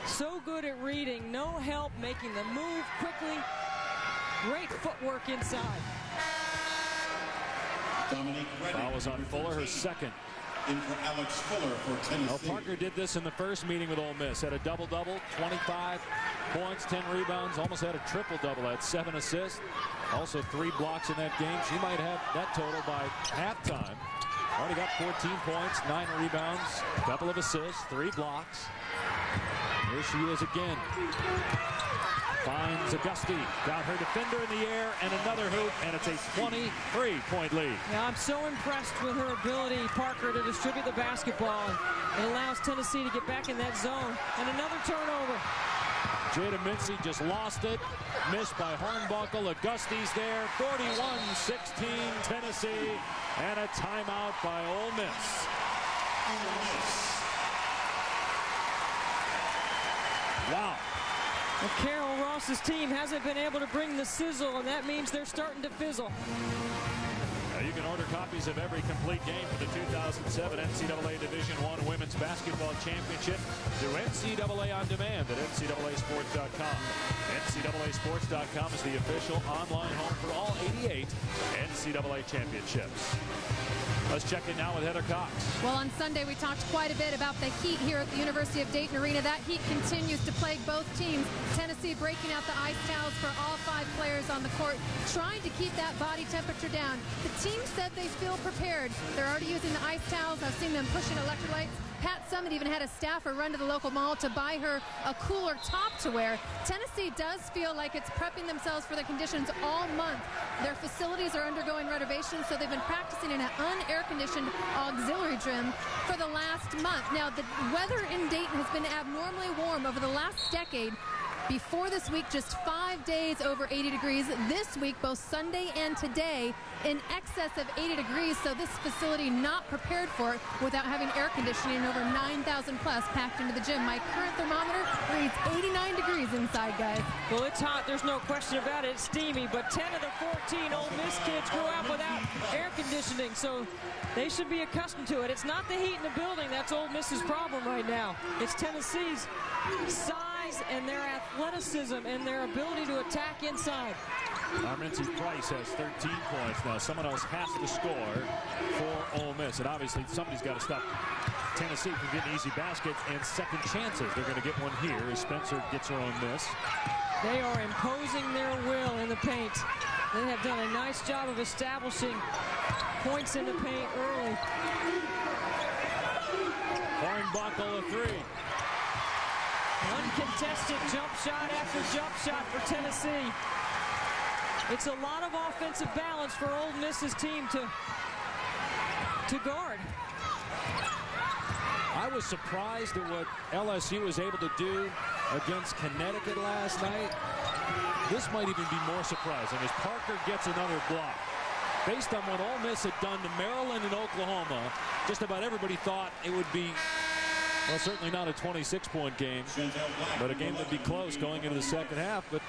So good at reading. No help making the move quickly. Great footwork inside. Foul was on Fuller, her second. In for Alex Fuller for Tennessee. Well, Parker did this in the first meeting with Ole Miss. Had a double-double, 25 points, 10 rebounds, almost had a triple-double, had 7 assists. Also 3 blocks in that game. She might have that total by halftime. Already got 14 points, 9 rebounds, a couple of assists, 3 blocks. Here she is again. finds Auguste. Got her defender in the air and another hoop, and it's a 23-point lead. Yeah, I'm so impressed with her ability, Parker, to distribute the basketball. It allows Tennessee to get back in that zone. And another turnover. Jada Mincy just lost it. Missed by Hornbuckle. Auguste's there. 41-16 Tennessee. And a timeout by Ole Miss. Wow. Well, Carol Ross's team hasn't been able to bring the sizzle, and that means they're starting to fizzle. Now you can order copies of every complete game for the 2007 NCAA Division I Women's Basketball Championship through NCAA On Demand at NCAAsports.com. NCAAsports.com is the official online home for all 88 NCAA championships. Let's check in now with Heather Cox. Well, on Sunday, we talked quite a bit about the heat here at the University of Dayton Arena. That heat continues to plague both teams. Tennessee breaking out the ice towels for all 5 players on the court, trying to keep that body temperature down. The team said they feel prepared. They're already using the ice towels. I've seen them pushing electrolytes. Pat Summitt even had a staffer run to the local mall to buy her a cooler top to wear. Tennessee does feel like it's prepping themselves for the conditions all month. Their facilities are undergoing renovations, so they've been practicing in an unair-conditioned auxiliary gym for the last month. Now, the weather in Dayton has been abnormally warm over the last decade. Before this week, just 5 days over 80 degrees. This week, both Sunday and today, in excess of 80 degrees. So this facility not prepared for it without having air conditioning, over 9,000 plus packed into the gym. My current thermometer reads 89 degrees inside, guys. Well, it's hot. There's no question about it. It's steamy. But 10 of the 14 Ole Miss kids grew up without air conditioning, so they should be accustomed to it. It's not the heat in the building. That's Ole Miss's problem right now. It's Tennessee's size and their athleticism and their ability to attack inside. Arminty Price has 13 points. Now someone else has to score for Ole Miss, and obviously somebody's got to stop Tennessee from getting easy baskets and second chances. They're going to get one here as Spencer gets her own miss. They are imposing their will in the paint. They have done a nice job of establishing points in the paint early. Hornbuckle a 3. Uncontested jump shot after jump shot for Tennessee. It's a lot of offensive balance for Ole Miss's team to guard. I was surprised at what LSU was able to do against Connecticut last night. This might even be more surprising as Parker gets another block. Based on what Ole Miss had done to Maryland and Oklahoma, just about everybody thought it would be, well, certainly not a 26-point game, but a game that'd be close going into the second half. But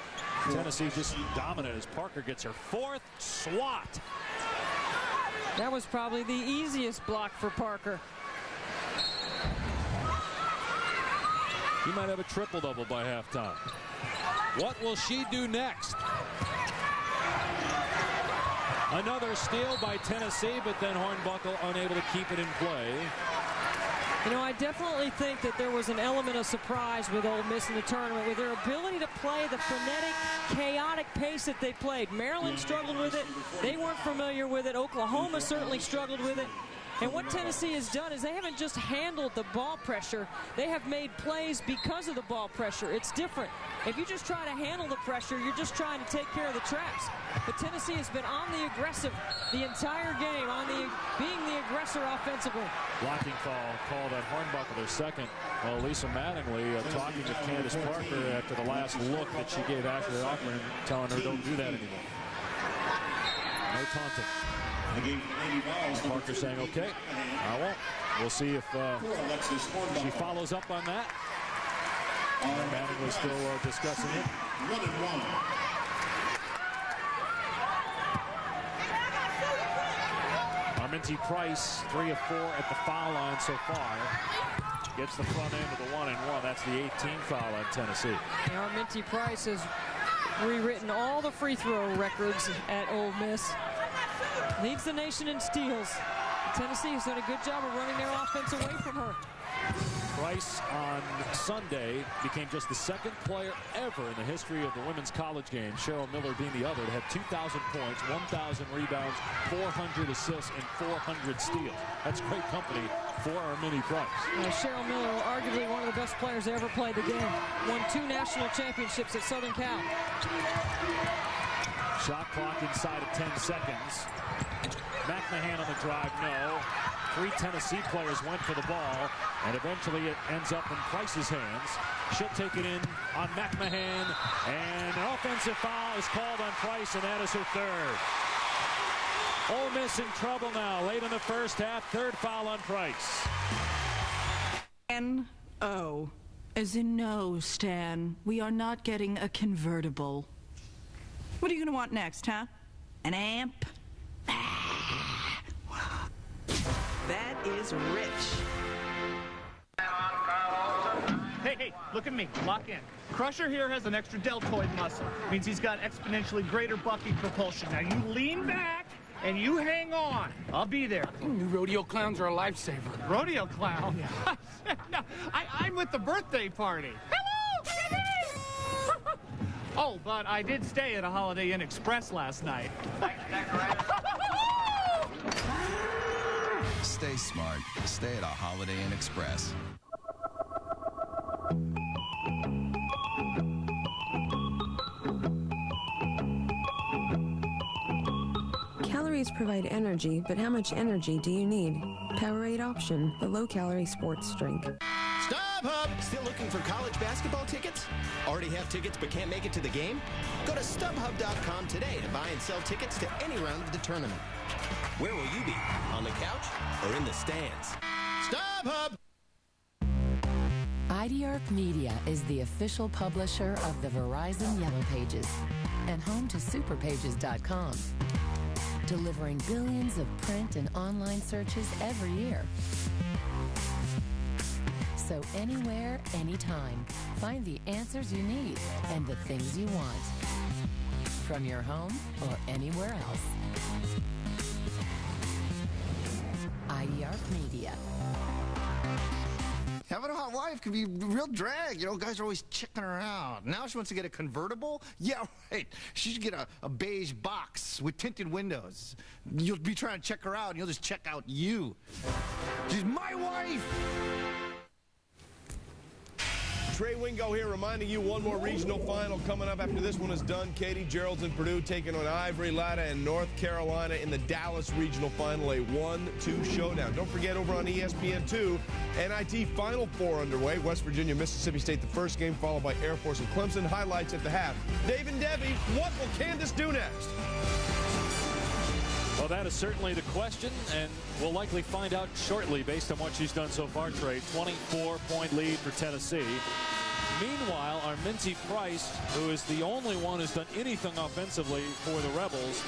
Tennessee just dominant as Parker gets her 4th swat. That was probably the easiest block for Parker. He might have a triple-double by halftime. What will she do next? Another steal by Tennessee, but then Hornbuckle unable to keep it in play. You know, I definitely think that there was an element of surprise with Ole Miss in the tournament, with their ability to play the frenetic, chaotic pace that they played. Maryland struggled with it. They weren't familiar with it. Oklahoma certainly struggled with it. And what Tennessee has done is they haven't just handled the ball pressure. They have made plays because of the ball pressure. It's different. If you just try to handle the pressure, you're just trying to take care of the traps. But Tennessee has been on the aggressive the entire game, being the aggressor offensively. Blocking foul called on Hornbuckle, their second. Well, Lisa Mattingly talking with Candace Parker after the last look that she gave Ashley Offman, telling her don't do that anymore. No taunting. Parker saying, okay, I won't. We'll see if she follows up on that. Mattingly still discussing it. Arminty Price, 3 of 4 at the foul line so far. Gets the front end of the 1-and-1. That's the 18th foul on Tennessee. Arminty Price has rewritten all the free throw records at Ole Miss. Leads the nation in steals. Tennessee has done a good job of running their offense away from her. Price on Sunday became just the second player ever in the history of the women's college game, Cheryl Miller being the other, to have 2,000 points, 1,000 rebounds, 400 assists, and 400 steals. That's great company for our Minnie Price. Cheryl Miller, arguably one of the best players to ever play the game. Won 2 national championships at Southern Cal. Shot clock inside of 10 seconds. McMahon on the drive, no. 3 Tennessee players went for the ball, and eventually it ends up in Price's hands. She'll take it in on McMahon, and an offensive foul is called on Price, and that is her third. Ole Miss in trouble now, late in the first half, third foul on Price. N-O, as in no, Stan. We are not getting a convertible. What are you going to want next, huh? An amp? That is rich. Hey, look at me. Lock in. Crusher here has an extra deltoid muscle. Means he's got exponentially greater bucking propulsion. Now you lean back and you hang on. I'll be there. New rodeo clowns are a lifesaver. Rodeo clown? No, I'm with the birthday party. Hello! Oh, but I did stay at a Holiday Inn Express last night. Stay smart. Stay at a Holiday Inn Express. Calories provide energy, but how much energy do you need? Powerade Option, the low-calorie sports drink. StubHub! Still looking for college basketball tickets? Already have tickets but can't make it to the game? Go to StubHub.com today to buy and sell tickets to any round of the tournament. Where will you be? On the couch or in the stands? StubHub! IDARC Media is the official publisher of the Verizon Yellow Pages and home to superpages.com, delivering billions of print and online searches every year. So anywhere, anytime, find the answers you need and the things you want from your home or anywhere else. IDARC Media. Having a hot wife can be a real drag. You know, guys are always checking her out. Now she wants to get a convertible? Yeah, right. She should get a beige box with tinted windows. You'll be trying to check her out, and you'll just check out you. She's my wife! Trey Wingo here reminding you one more regional final coming up after this one is done. Katie Geraldton Purdue taking on Ivory Latta and North Carolina in the Dallas regional final, a 1-2 showdown. Don't forget over on ESPN2, NIT Final Four underway. West Virginia, Mississippi State the first game, followed by Air Force and Clemson. Highlights at the half. Dave and Debbie, what will Candace do next? Well, that is certainly the question, and we'll likely find out shortly based on what she's done so far, Trey. 24-point lead for Tennessee. Meanwhile, our Minty Price, who is the only one who's done anything offensively for the Rebels,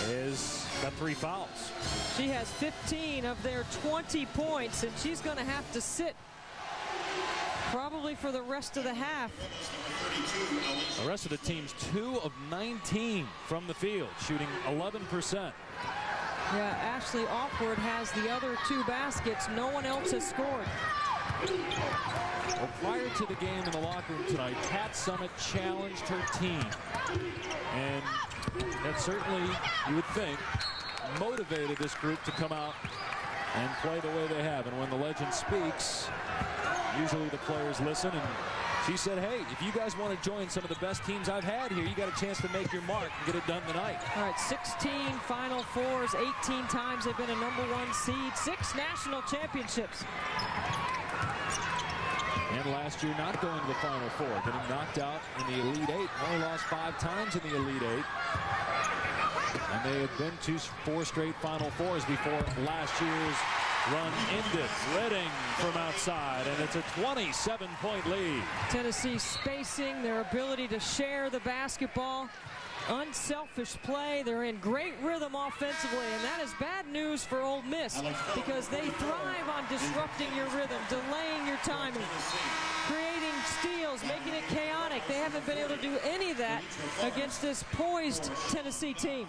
is got 3 fouls. She has 15 of their 20 points, and she's going to have to sit probably for the rest of the half. The rest of the team's 2 of 19 from the field, shooting 11%. Yeah, Ashley Awkward has the other 2 baskets. No one else has scored. Well, prior to the game in the locker room tonight, Pat Summitt challenged her team. And that certainly, you would think, motivated this group to come out and play the way they have. And when the legend speaks, usually the players listen. And she said, hey, if you guys want to join some of the best teams I've had here, you got a chance to make your mark and get it done tonight. All right, 16 Final Fours, 18 times they've been a #1 seed, 6 national championships. And last year not going to the Final Four, getting knocked out in the Elite Eight. Only lost 5 times in the Elite Eight. And they had been to 4 straight Final Fours before last year's run ended. Redding from outside, and it's a 27-point lead. Tennessee spacing, their ability to share the basketball. Unselfish play. They're in great rhythm offensively, and that is bad news for Ole Miss because they thrive on disrupting your rhythm, delaying your timing, creating steals, making it chaotic. They haven't been able to do any of that against this poised Tennessee team.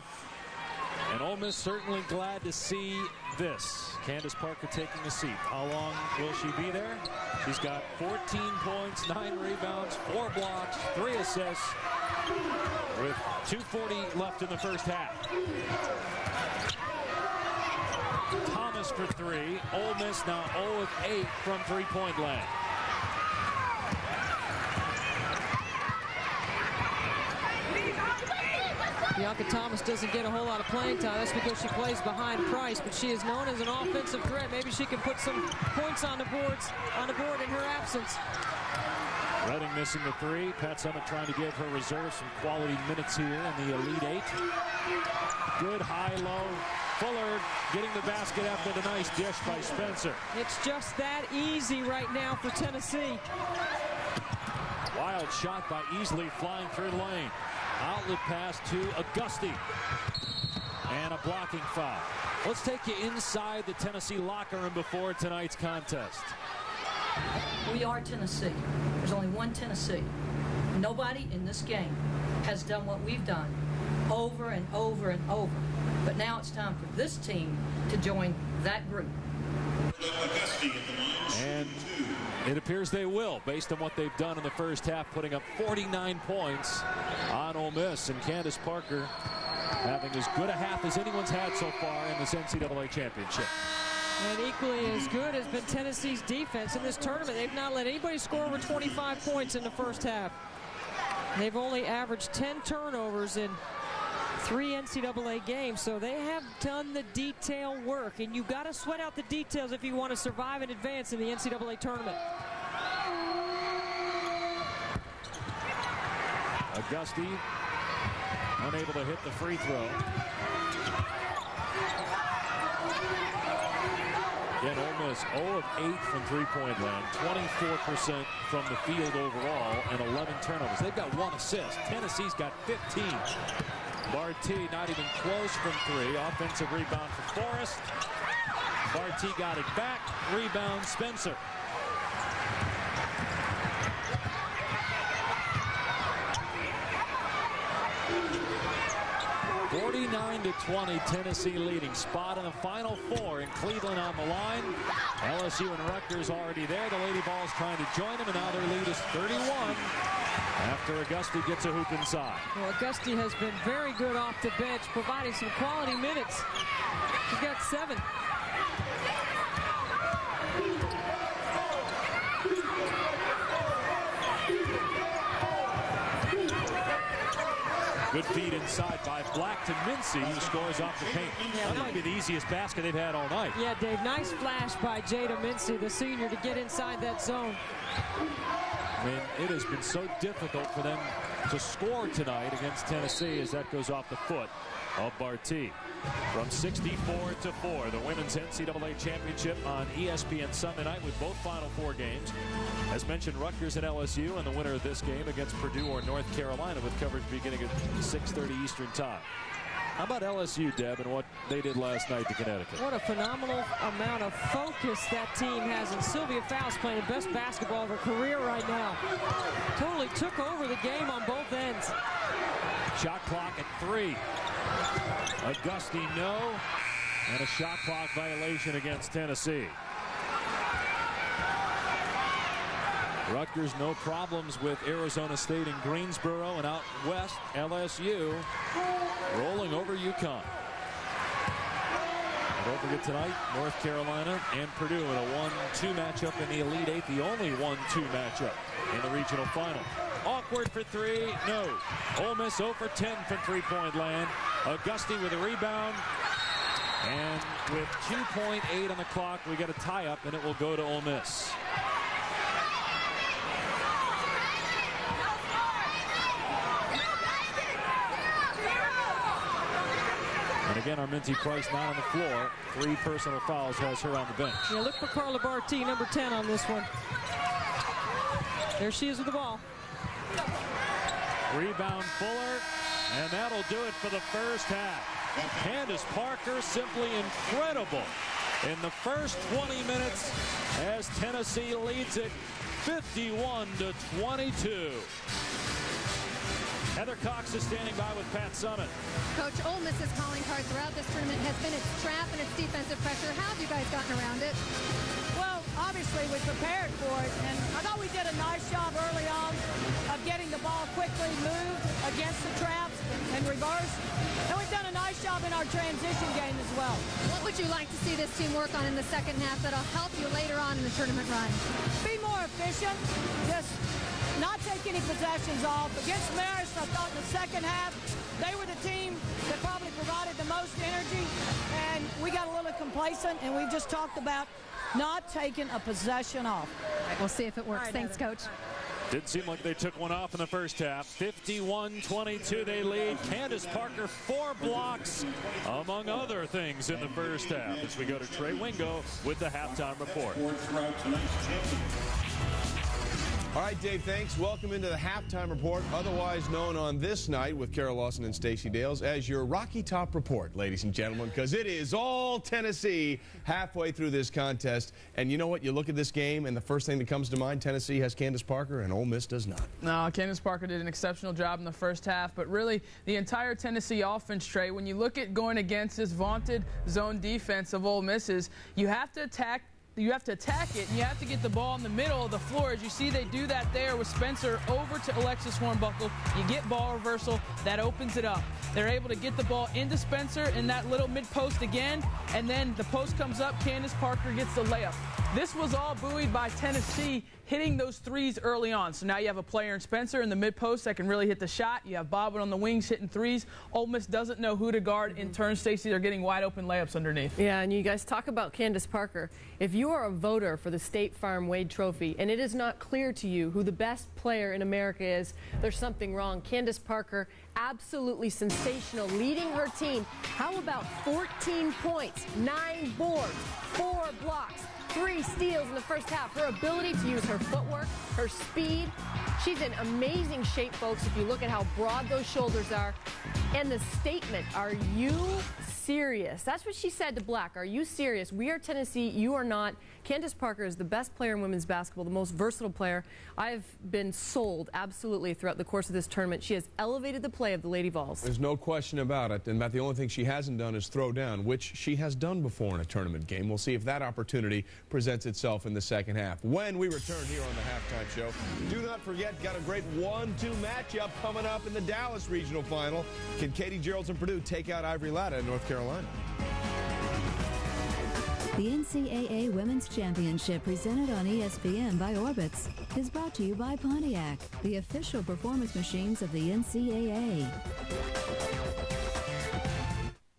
And Ole Miss certainly glad to see this. Candace Parker taking a seat. How long will she be there? She's got 14 points, 9 rebounds, 4 blocks, 3 assists, with 2:40 left in the first half. Thomas for 3. Ole Miss now 0 of 8 from three-point land. Bianca Thomas doesn't get a whole lot of playing time. That's because she plays behind Price, but she is known as an offensive threat. Maybe she can put some points on the board in her absence. Redding missing the 3. Pat Summitt trying to give her reserves some quality minutes here in the Elite 8. Good high-low. Fuller getting the basket after the nice dish by Spencer. It's just that easy right now for Tennessee. Wild shot by Easley flying through the lane. Outlet pass to Auguste. And a blocking foul. Let's take you inside the Tennessee locker room before tonight's contest. We are Tennessee. There's only one Tennessee. Nobody in this game has done what we've done over and over and over. But now it's time for this team to join that group. And it appears they will, based on what they've done in the first half, putting up 49 points on Ole Miss. And Candace Parker having as good a half as anyone's had so far in this NCAA championship. And equally as good has been Tennessee's defense in this tournament. They've not let anybody score over 25 points in the first half. They've only averaged 10 turnovers in 3 NCAA games, so they have done the detail work, and you've got to sweat out the details if you want to survive and advance in the NCAA tournament. Auguste unable to hit the free throw. Again, Ole Miss 0 of 8 from three-point land, 24% from the field overall, and 11 turnovers. They've got 1 assist. Tennessee's got 15. Barty not even close from 3. Offensive rebound for Forrest. Barty got it back. Rebound Spencer. (49-20), Tennessee leading. Spot in the Final Four in Cleveland on the line. LSU and Rutgers already there. The Lady Vols trying to join them, and now their lead is 31 after Auguste gets a hoop inside. Well, Auguste has been very good off the bench, providing some quality minutes. She's got 7. Good feed inside by Black to Mincy, who scores off the paint. That might be the easiest basket they've had all night. Yeah, Dave, nice flash by Jada Mincy, the senior, to get inside that zone. I mean, it has been so difficult for them to score tonight against Tennessee as that goes off the foot of Barty. From 64-4, the Women's NCAA Championship on ESPN Sunday night with both Final Four games. As mentioned, Rutgers and LSU, and the winner of this game against Purdue or North Carolina, with coverage beginning at 6:30 Eastern Time. How about LSU, Deb, and what they did last night to Connecticut? What a phenomenal amount of focus that team has. And Sylvia Fowles playing the best basketball of her career right now. Totally took over the game on both ends. Shot clock at 3. Auguste, no. And a shot clock violation against Tennessee. Rutgers, no problems with Arizona State and Greensboro, and out west, LSU rolling over UConn. And don't forget tonight, North Carolina and Purdue in a 1-2 matchup in the Elite 8, the only 1-2 matchup in the regional final. Awkward for 3, no. Ole Miss 0 for 10 from three-point land. Auguste with a rebound. And with 2.8 on the clock, we get a tie-up, and it will go to Ole Miss. And again, our Minty Price not on the floor. 3 personal fouls has her on the bench. Yeah, look for Carla Barty, number 10 on this one. There she is with the ball. Rebound Fuller, and that'll do it for the first half. Candace Parker simply incredible in the first 20 minutes as Tennessee leads it 51-22. Heather Cox is standing by with Pat Summitt. Coach, Ole Miss's calling card throughout this tournament has been its trap and its defensive pressure. How have you guys gotten around it? Well, obviously we prepared for it, and I thought we did a nice job early on of getting the ball quickly moved against the traps and reverse. And we've done a nice job in our transition game as well. What would you like to see this team work on in the second half that'll help you later on in the tournament run? Be more efficient, just not take any possessions off. Against Marist, I thought in the second half, they were the team that probably provided the most energy, and we got a little complacent, and we've just talked about not taking a possession off. We'll see if it works. Right, thanks, Coach. Didn't seem like they took one off in the first half. 51-22 they lead. Candace Parker, 4 blocks, among other things, in the first half. As we go to Trey Wingo with the halftime report. All right, Dave, thanks. Welcome into the halftime report, otherwise known on this night with Carol Lawson and Stacey Dales as your Rocky Top report, ladies and gentlemen, because it is all Tennessee halfway through this contest. And you know what? You look at this game, and the first thing that comes to mind, Tennessee has Candace Parker, and Ole Miss does not. No, Candace Parker did an exceptional job in the first half, but really the entire Tennessee offense, Trey, when you look at going against this vaunted zone defense of Ole Miss's, you have to attack it, and you have to get the ball in the middle of the floor. As you see, they do that there with Spencer over to Alexis Hornbuckle. You get ball reversal. That opens it up. They're able to get the ball into Spencer in that little mid-post again, and then the post comes up. Candace Parker gets the layup. This was all buoyed by Tennessee hitting those threes early on. So now you have a player in Spencer in the mid-post that can really hit the shot. You have Bobbin on the wings hitting threes. Ole Miss doesn't know who to guard. In turn, Stacey, they're getting wide-open layups underneath. Yeah, and you guys talk about Candace Parker. If you are a voter for the State Farm Wade Trophy and it is not clear to you who the best player in America is, there's something wrong. Candace Parker, absolutely sensational, leading her team. How about 14 points, 9 boards, 4 blocks, 3 steals in the first half. Her ability to use her footwork, her speed. She's in amazing shape, folks, if you look at how broad those shoulders are. And the statement, are you serious? That's what she said to Black. Are you serious? We are Tennessee. You are not. Candace Parker is the best player in women's basketball, the most versatile player. I've been sold absolutely throughout the course of this tournament. She has elevated the play of the Lady Vols. There's no question about it. And about the only thing she hasn't done is throw down, which she has done before in a tournament game. We'll see if that opportunity presents itself in the second half. When we return here on the halftime show, do not forget, got a great 1-2 matchup coming up in the Dallas Regional Final. Can Katie Geraldson Purdue take out Ivory Latta in North Carolina? The NCAA Women's Championship, presented on ESPN by Orbitz, is brought to you by Pontiac, the official performance machines of the NCAA.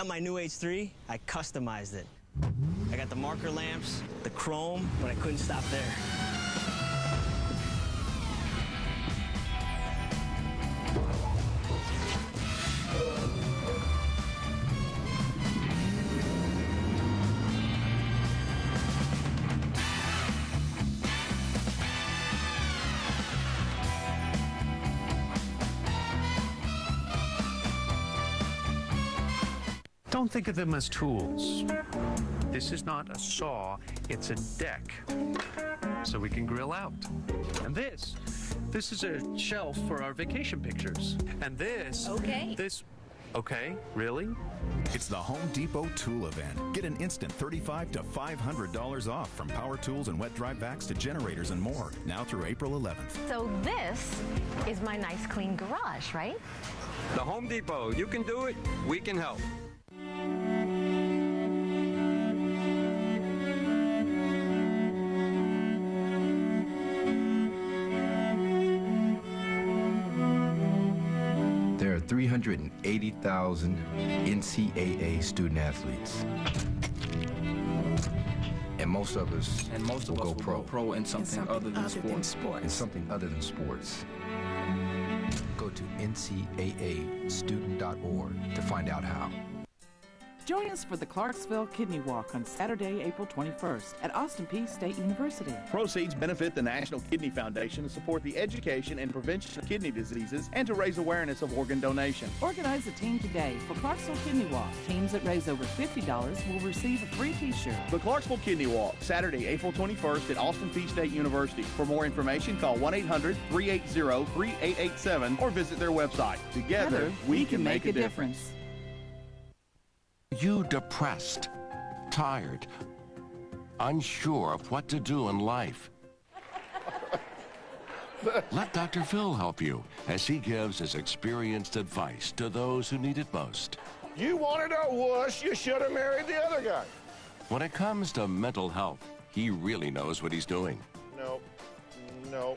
On my new H3, I customized it. I got the marker lamps, the chrome, but I couldn't stop there. Don't think of them as tools. This is not a saw, it's a deck, so we can grill out. And this is a shelf for our vacation pictures. And this, okay, really? It's the Home Depot Tool Event. Get an instant $35 to $500 off, from power tools and wet dry vacs to generators and more, now through April 11th. So this is my nice clean garage, right? The Home Depot. You can do it, we can help. There are 380,000 NCAA student athletes. And most of us will go pro in something other than sports. In something other than sports. Go to ncaastudent.org to find out how. Join us for the Clarksville Kidney Walk on Saturday, April 21st at Austin Peay State University. Proceeds benefit the National Kidney Foundation to support the education and prevention of kidney diseases and to raise awareness of organ donation. Organize a team today for Clarksville Kidney Walk. Teams that raise over $50 will receive a free t-shirt. The Clarksville Kidney Walk, Saturday, April 21st at Austin Peay State University. For more information, call 1-800-380-3887 or visit their website. Together, we can make a difference. You depressed, tired, unsure of what to do in life? Let Dr. Phil help you as he gives his experienced advice to those who need it most. You wanted a wuss, you should have married the other guy. When it comes to mental health, he really knows what he's doing. No.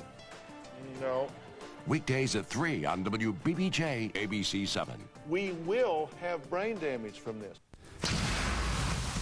Weekdays at 3 on WBBJ ABC 7. We will have brain damage from this.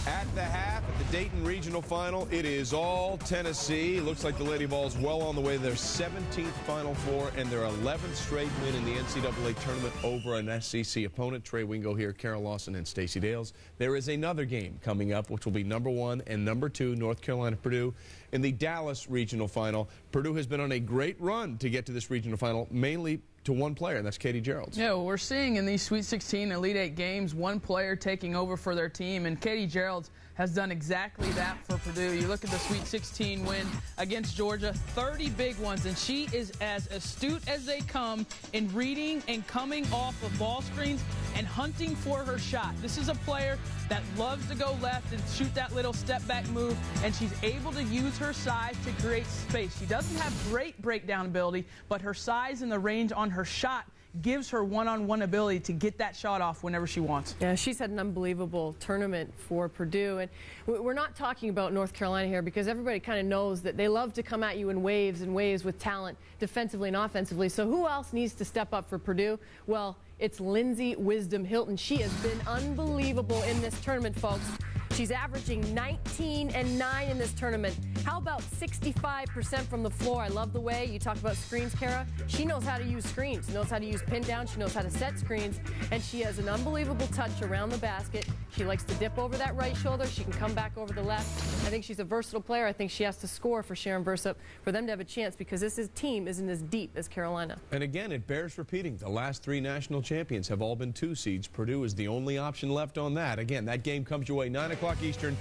At the half, at the Dayton Regional Final, it is all Tennessee. Looks like the Lady Vols well on the way to their 17th Final Four and their 11th straight win in the NCAA Tournament over an SEC opponent. Trey Wingo here, Carol Lawson, and Stacey Dales. There is another game coming up, which will be number 1 and number 2, North Carolina-Purdue, in the Dallas Regional Final. Purdue has been on a great run to get to this Regional Final, mainly to one player, and that's Katie Geralds. Yeah, well, we're seeing in these Sweet 16 Elite 8 games one player taking over for their team, and Katie Geralds has done exactly that for Purdue. You look at the Sweet 16 win against Georgia, 30 big ones, and she is as astute as they come in reading and coming off of ball screens and hunting for her shot. This is a player that loves to go left and shoot that little step-back move, and she's able to use her size to create space. She doesn't have great breakdown ability, but her size and the range on her shot gives her one-on-one ability to get that shot off whenever she wants. Yeah, she's had an unbelievable tournament for Purdue. And we're not talking about North Carolina here because everybody kind of knows that they love to come at you in waves and waves with talent defensively and offensively. So who else needs to step up for Purdue? Well, it's Lindsey Wisdom Hilton. She has been unbelievable in this tournament, folks. She's averaging 19 and 9 in this tournament. How about 65% from the floor? I love the way you talk about screens, Kara. She knows how to use screens, knows how to use pin down, she knows how to set screens, and she has an unbelievable touch around the basket. She likes to dip over that right shoulder. She can come back over the left. I think she's a versatile player. I think she has to score for Sharon Versup for them to have a chance because this team isn't as deep as Carolina. And again, it bears repeating. The last 3 national champions have all been 2 seeds. Purdue is the only option left on that. Again, that game comes your way 9 o'clock Eastern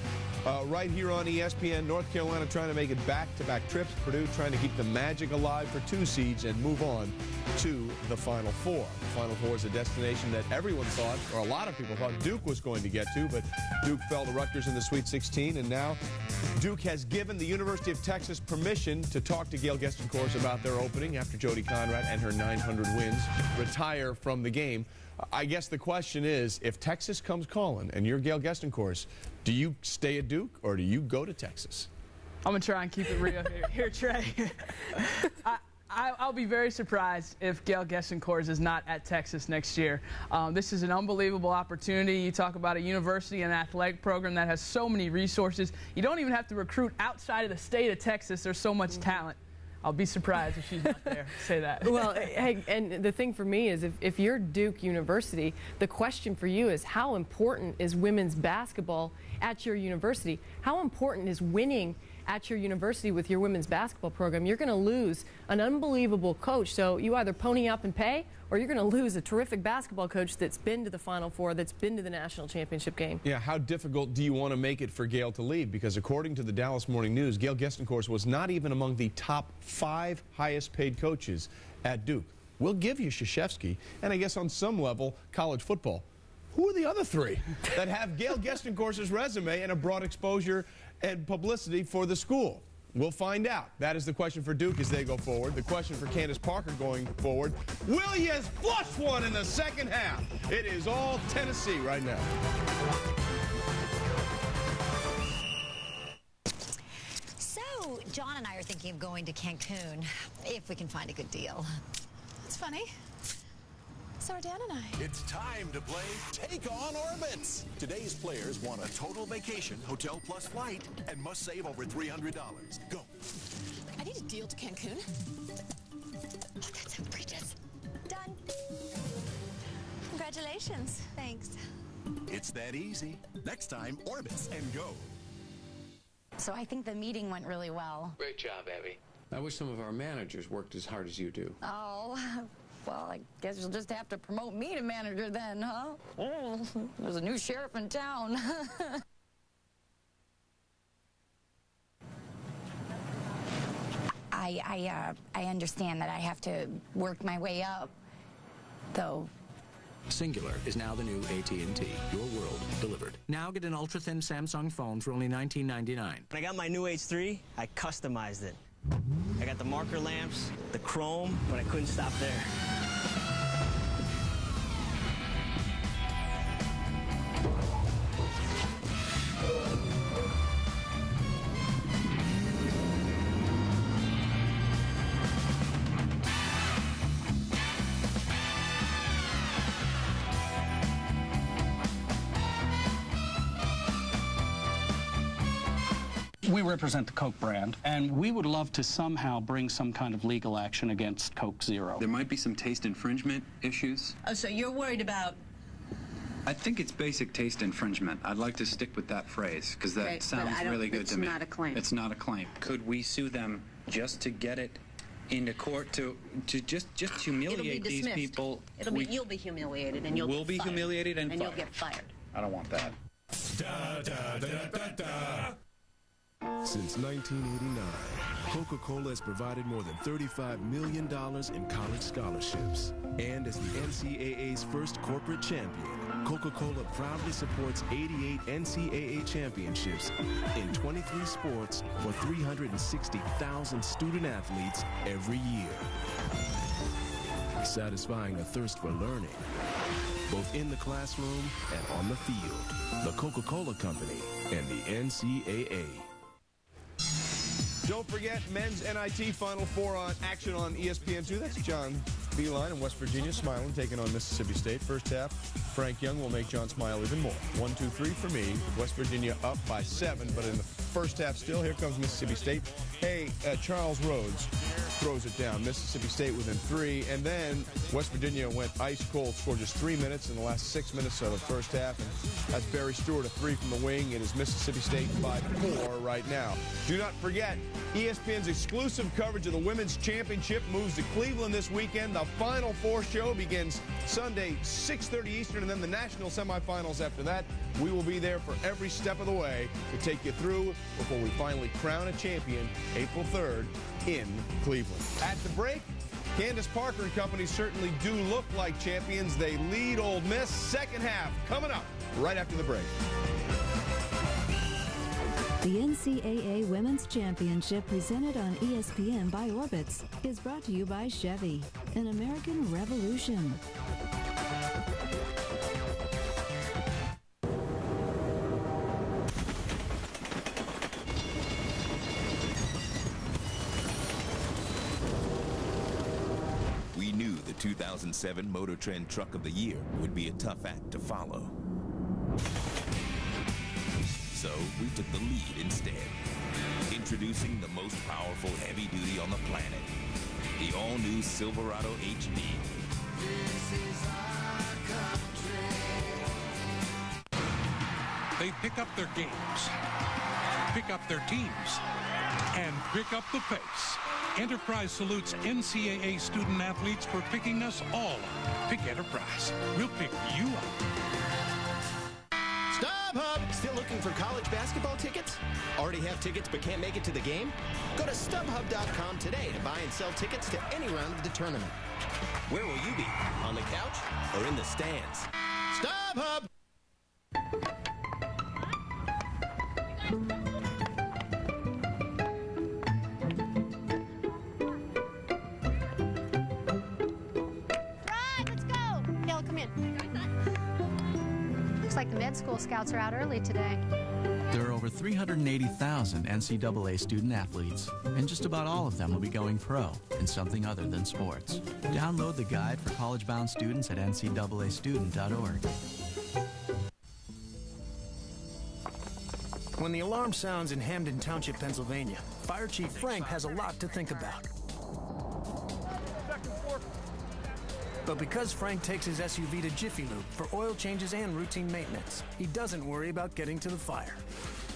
right here on ESPN. North Carolina trying to make it back-to-back trips. Purdue trying to keep the magic alive for 2 seeds and move on to the Final Four. The Final Four is a destination that everyone thought, or a lot of people thought, Duke was going to get to, but Duke fell to Rutgers in the Sweet 16, and now Duke has given the University of Texas permission to talk to Gail Gestenkors about their opening after Jody Conrad and her 900 wins retire from the game. I guess the question is, if Texas comes calling and you're Gail Gestenkors, do you stay at Duke or do you go to Texas? I'm going to try and keep it real here, Trey. I'll be very surprised if Gail Gestenkors is not at Texas next year. This is an unbelievable opportunity. You talk about a university and athletic program that has so many resources. You don't even have to recruit outside of the state of Texas. There's so much talent. I'll be surprised if she's not there. Say that. Well, hey, and the thing for me is if you're Duke University, the question for you is how important is women's basketball at your university? How important is winning at your university with your women's basketball program? You're going to lose an unbelievable coach. So you either pony up and pay, or you're going to lose a terrific basketball coach that's been to the Final Four, that's been to the national championship game. Yeah, how difficult do you want to make it for Gail to leave? Because according to the Dallas Morning News, Gail Gestenkors was not even among the top 5 highest paid coaches at Duke. We'll give you Krzyzewski, and I guess on some level, college football. Who are the other 3 that have Gail Gestenkors' resume and a broad exposure and publicity for the school? We'll find out. That is the question for Duke as they go forward. The question for Candace Parker going forward. Will you flush one in the second half? It is all Tennessee right now. So, John and I are thinking of going to Cancun if we can find a good deal. That's funny. So are Dan and I. It's time to play Take On Orbits. Today's players want a total vacation, hotel plus flight, and must save over $300. Go. I need a deal to Cancun. Oh, that's outrageous. Done. Congratulations. Thanks. It's that easy. Next time, Orbitz and go. So I think the meeting went really well. Great job, Abby. I wish some of our managers worked as hard as you do. Oh, well, I guess you'll just have to promote me to manager then, huh? Oh, there's a new sheriff in town. I understand that I have to work my way up, though. Singular is now the new AT&T. Your world delivered. Now get an ultra-thin Samsung phone for only $19.99. When I got my new H3, I customized it. I got the marker lamps, the chrome, but I couldn't stop there. We represent the Coke brand, and we would love to somehow bring some kind of legal action against Coke Zero. There might be some taste infringement issues. Oh, so you're worried about... I think it's basic taste infringement. I'd like to stick with that phrase, because that sounds really good to me. It's not a claim. It's not a claim. Could we sue them just to get it into court, to just humiliate these people? You'll be humiliated, and we'll be humiliated and you'll get fired. I don't want that. Since 1989, Coca-Cola has provided more than $35 million in college scholarships. And as the NCAA's first corporate champion, Coca-Cola proudly supports 88 NCAA championships in 23 sports for 360,000 student athletes every year. Satisfying a thirst for learning, both in the classroom and on the field. The Coca-Cola Company and the NCAA. Don't forget men's NIT Final Four on action on ESPN2. That's John Beeline in West Virginia, smiling, taking on Mississippi State. First half, Frank Young will make John smile even more. 1-2-3 for me. West Virginia up by 7, but in the first half still, here comes Mississippi State. Hey, Charles Rhodes throws it down. Mississippi State within 3, and then West Virginia went ice cold, scored just 3 minutes in the last 6 minutes of the first half, and that's Barry Stewart, a 3 from the wing. It is Mississippi State by 4 right now. Do not forget, ESPN's exclusive coverage of the Women's Championship moves to Cleveland this weekend. The Final Four show begins Sunday, 6:30 Eastern, and then the national semifinals after that. We will be there for every step of the way to take you through before we finally crown a champion April 3rd in Cleveland. At the break, Candace Parker and company certainly do look like champions. They lead Ole Miss. Second half coming up right after the break. The NCAA Women's Championship, presented on ESPN by Orbitz, is brought to you by Chevy, an American Revolution. We knew the 2007 Motor Trend Truck of the Year would be a tough act to follow. So we took the lead instead. Introducing the most powerful heavy duty on the planet, the all-new Silverado HD. This is our country. They pick up their games, pick up their teams, and pick up the pace. Enterprise salutes NCAA student athletes for picking us all up. Pick Enterprise. We'll pick you up. StubHub! Still looking for college basketball tickets? Already have tickets but can't make it to the game? Go to StubHub.com today to buy and sell tickets to any round of the tournament. Where will you be? On the couch or in the stands? StubHub! Right, let's go! Dale, come in. Looks like the med school scouts are out early today. There are over 380,000 NCAA student athletes, and just about all of them will be going pro in something other than sports. Download the guide for college-bound students at ncaastudent.org. When the alarm sounds in Hamden Township, Pennsylvania, Fire Chief Frank has a lot to think about. But because Frank takes his SUV to Jiffy Lube for oil changes and routine maintenance, he doesn't worry about getting to the fire.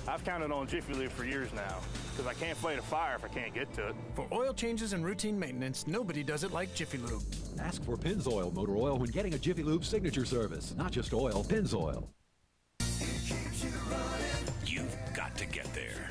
I've counted on Jiffy Lube for years now, because I can't fight a fire if I can't get to it. For oil changes and routine maintenance, nobody does it like Jiffy Lube. Ask for Pennzoil motor oil when getting a Jiffy Lube signature service. Not just oil, Pennzoil. You've got to get there.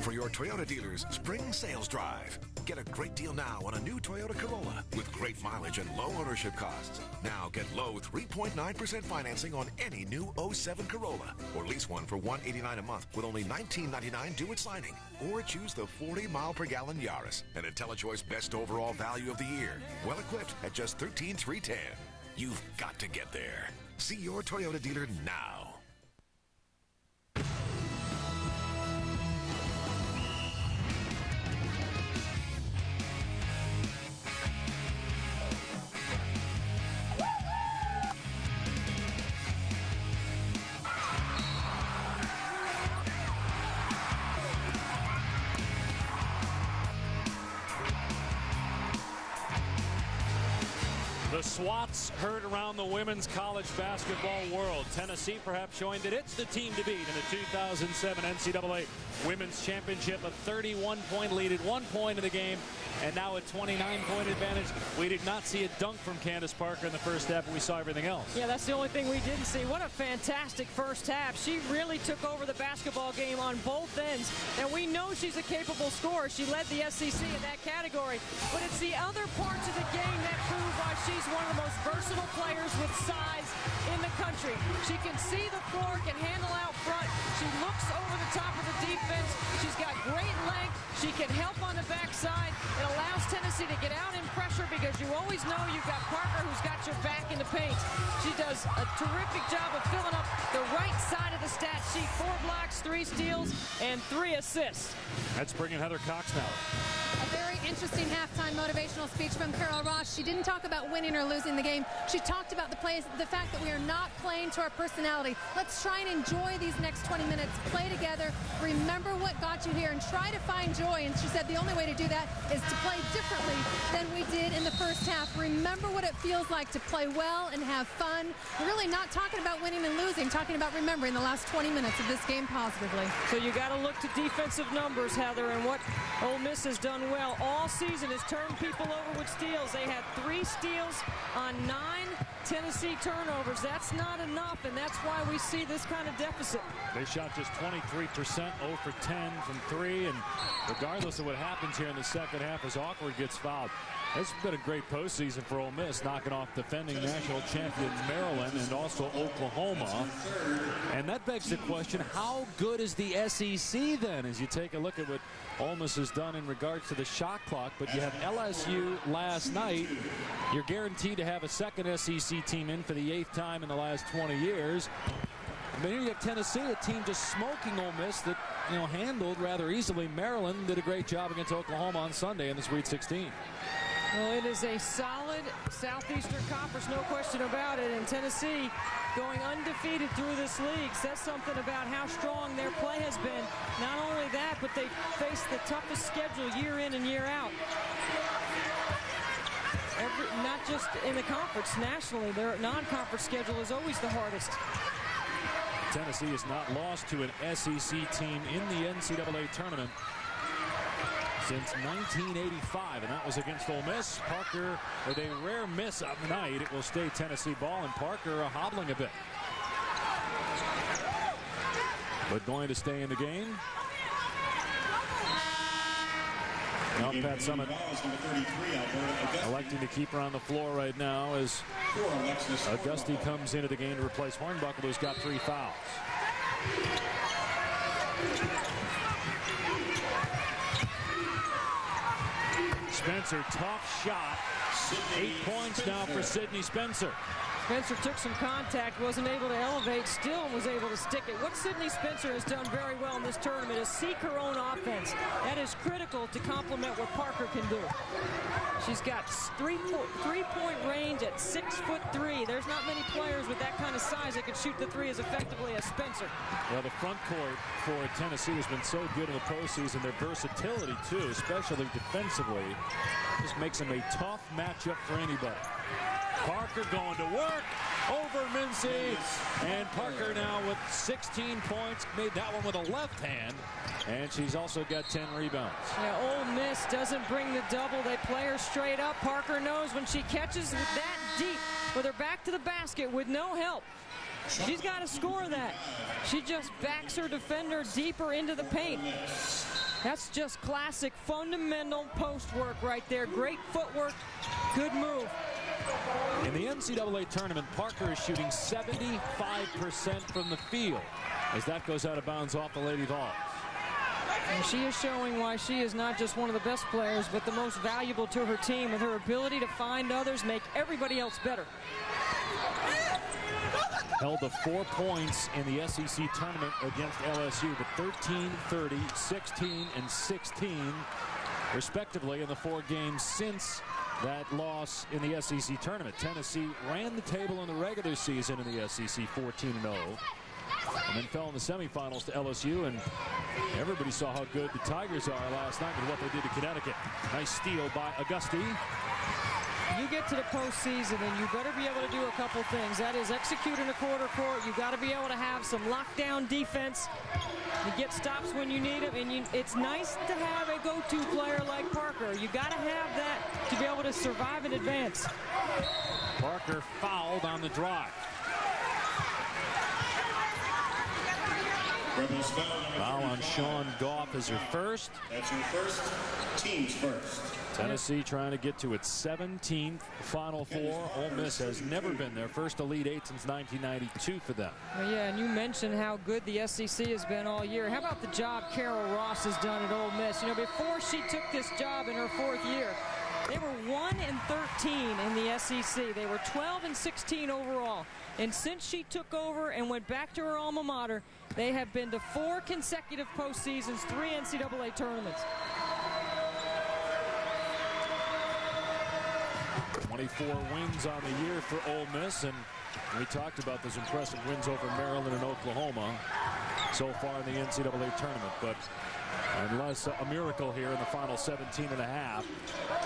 For your Toyota dealers' spring sales drive. Get a great deal now on a new Toyota Corolla with great mileage and low ownership costs. Now get low 3.9% financing on any new 07 Corolla. Or lease one for $189 a month with only $19.99 due at signing. Or choose the 40-mile-per-gallon Yaris, an IntelliChoice best overall value of the year. Well equipped at just $13,310. You've got to get there. See your Toyota dealer now. The SWATs heard around the women's college basketball world. Tennessee perhaps showing that it's the team to beat in the 2007 NCAA Women's Championship. A 31-point lead at one point in the game, and now a 29-point advantage. We did not see a dunk from Candace Parker in the first half, but we saw everything else. Yeah, that's the only thing we didn't see. What a fantastic first half. She really took over the basketball game on both ends, and we know she's a capable scorer. She led the SEC in that category, but it's the other parts of the game that prove why she's one of the most versatile players with size in the country. She can see the floor, can handle out front. She looks over the top of the defense. She's got great length. She can help on the backside. It allows Tennessee to get out in pressure because you always know you've got Parker who's got your back in the paint. She does a terrific job of filling up the right side of the stat sheet. 4 blocks, 3 steals, and 3 assists. That's bringing Heather Cox now. A very interesting halftime motivational speech from Carol Ross. She didn't talk about winning or losing the game. She talked about the fact that we are not playing to our personality. Let's try and enjoy these next 20 minutes. Play together. Remember what got you here and try to find joy. And she said the only way to do that is to play differently than we did in the first half. Remember what it feels like to play well and have fun. We're really not talking about winning and losing, talking about remembering the last 20 minutes of this game positively. So you got to look to defensive numbers, Heather, and what Ole Miss has done well all season is turn people over with steals. They had 3 steals on 9 Tennessee turnovers. That's not enough, and that's why we see this kind of deficit. They shot just 23%, 0 for 10 from 3, and regardless of what happens here in the second half as Awkward gets fouled. It's been a great postseason for Ole Miss, knocking off defending national champions Maryland and also Oklahoma. And that begs the question, how good is the SEC then, as you take a look at what Ole Miss has done in regards to the shot clock? But you have LSU last night. You're guaranteed to have a second SEC team in for the 8th time in the last 20 years. But here you have Tennessee, a team just smoking Ole Miss that, handled rather easily. Maryland did a great job against Oklahoma on Sunday in the Sweet 16. Well, it is a solid Southeastern Conference, no question about it. And Tennessee going undefeated through this league says something about how strong their play has been. Not only that, but they face the toughest schedule year in and year out. Not just in the conference, nationally, their non-conference schedule is always the hardest. Tennessee has not lost to an SEC team in the NCAA tournament since 1985, and that was against Ole Miss. Parker with a rare miss of the night. It will stay Tennessee ball, and Parker hobbling a bit, but going to stay in the game. Now Pat Summitt electing to keep her on the floor right now as Auguste comes into the game to replace Hornbuckle, who's got 3 fouls. Spencer, tough shot. 8 points now for Sydney Spencer. Spencer took some contact, wasn't able to elevate, still was able to stick it. What Sydney Spencer has done very well in this tournament is seek her own offense. That is critical to complement what Parker can do. She's got three-point range at 6'3". There's not many players with that kind of size that can shoot the 3 as effectively as Spencer. Well, the front court for Tennessee has been so good in the postseason. Their versatility, too, especially defensively, just makes them a tough matchup for anybody. Parker going to work over Mincy, and Parker now with 16 points, made that one with a left hand, and she's also got 10 rebounds. Yeah, Ole Miss doesn't bring the double. They play her straight up. Parker knows when she catches that deep with her back to the basket with no help, she's got to score that. She just backs her defender deeper into the paint. That's just classic fundamental post work right there. Great footwork, good move. In the NCAA tournament, Parker is shooting 75% from the field as that goes out of bounds off the Lady Vols. And she is showing why she is not just one of the best players, but the most valuable to her team, with her ability to find others, make everybody else better. Held to 4 points in the SEC tournament against LSU, but 13, 30, 16, and 16, respectively, in the 4 games since that loss in the SEC tournament. Tennessee ran the table in the regular season in the SEC 14-0, and then fell in the semifinals to LSU, and everybody saw how good the Tigers are last night with what they did to Connecticut. Nice steal by Auguste. You get to the postseason and you better be able to do a couple things. That is, execute in a quarter court. You got to be able to have some lockdown defense. You get stops when you need them, and it's nice to have a go-to player like Parker. You got to have that to be able to survive and advance. Parker fouled on the drive. Foul on Sean Goff is her first. That's her first, team's first. Tennessee trying to get to its 17th Final Four. Ole Miss has never been there. First Elite Eight since 1992 for them. Well, yeah, and you mentioned how good the SEC has been all year. How about the job Carol Ross has done at Ole Miss? You know, before she took this job in her 4th year, they were 1-13 in the SEC. They were 12-16 overall. And since she took over and went back to her alma mater, they have been to 4 consecutive postseasons, 3 NCAA tournaments. 24 wins on the year for Ole Miss, and we talked about those impressive wins over Maryland and Oklahoma so far in the NCAA tournament. But unless a miracle here in the final 17.5,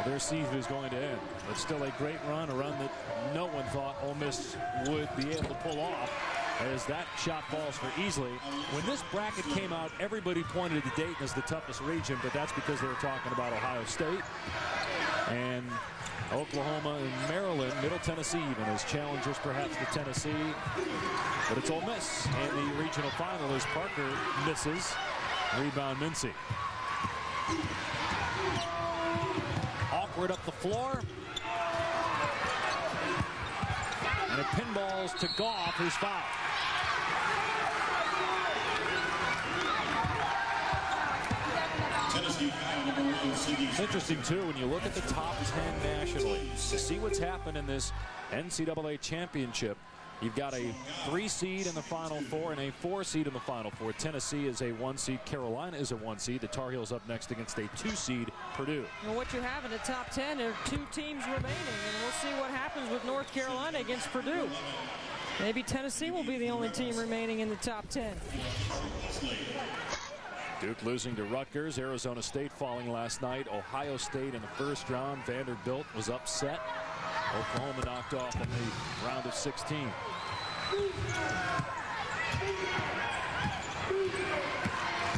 their season is going to end. But still a great run, a run that no one thought Ole Miss would be able to pull off, as that shot falls for easily. When this bracket came out, everybody pointed to Dayton as the toughest region, but that's because they were talking about Ohio State and Oklahoma and Maryland, Middle Tennessee even as challengers perhaps to Tennessee. But it's Ole Miss in the regional final as Parker misses. Rebound Mincy. Awkward up the floor. And it pinballs to Goff, who's fouled. It's interesting, too, when you look at the top 10 nationally, to see what's happened in this NCAA championship. You've got a 3 seed in the Final Four and a 4 seed in the Final Four. Tennessee is a 1 seed. Carolina is a 1 seed. The Tar Heels up next against a 2 seed, Purdue. And what you have in the top 10 are 2 teams remaining, and we'll see what happens with North Carolina against Purdue. Maybe Tennessee will be the only team remaining in the top 10. Duke losing to Rutgers. Arizona State falling last night. Ohio State in the first round. Vanderbilt was upset. Oklahoma knocked off in the round of 16.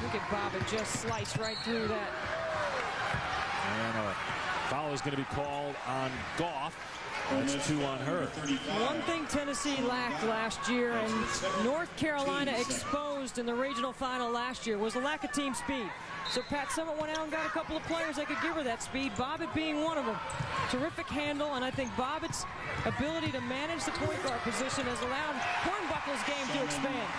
Look at Bobbitt just slice right through that. And a foul is going to be called on Goff. That's 2 on her. One thing Tennessee lacked last year and North Carolina exposed in the regional final last year was the lack of team speed. So Pat Summitt went out and got a couple of players that could give her that speed, Bobbitt being one of them. Terrific handle, and I think Bobbitt's ability to manage the point guard position has allowed Hornbuckle's game to expand.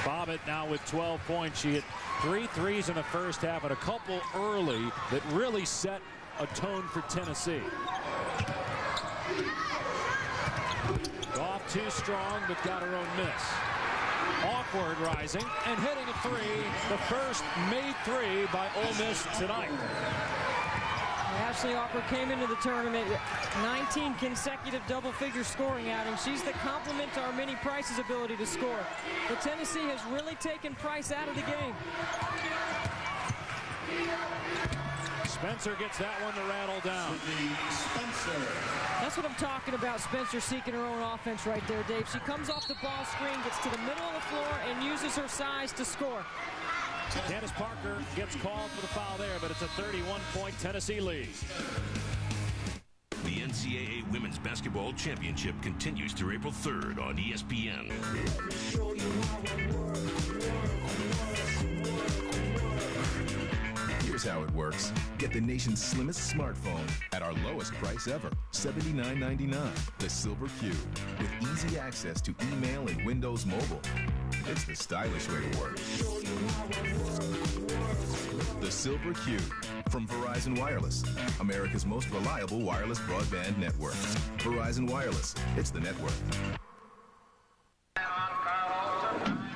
Bobbitt now with 12 points. She hit 3 threes in the first half and a couple early that really set a tone for Tennessee. Goff too strong, but got her own miss. Awkward rising and hitting a 3, the first made 3 by Ole Miss tonight. Ashley Awkward came into the tournament 19 consecutive double-figure scoring outings. She's the complement to Armini Price's ability to score. But Tennessee has really taken Price out of the game. Spencer gets that one to rattle down. That's what I'm talking about. Spencer seeking her own offense right there, Dave. She comes off the ball screen, gets to the middle of the floor, and uses her size to score. Candace Parker gets called for the foul there, but it's a 31-point Tennessee lead. The NCAA Women's Basketball Championship continues through April 3rd on ESPN. Here's how it works. Get the nation's slimmest smartphone at our lowest price ever, $79.99. The Silver Cube, with easy access to email and Windows Mobile. It's the stylish way to work. The Silver Cube from Verizon Wireless, America's most reliable wireless broadband network. Verizon Wireless, it's the network.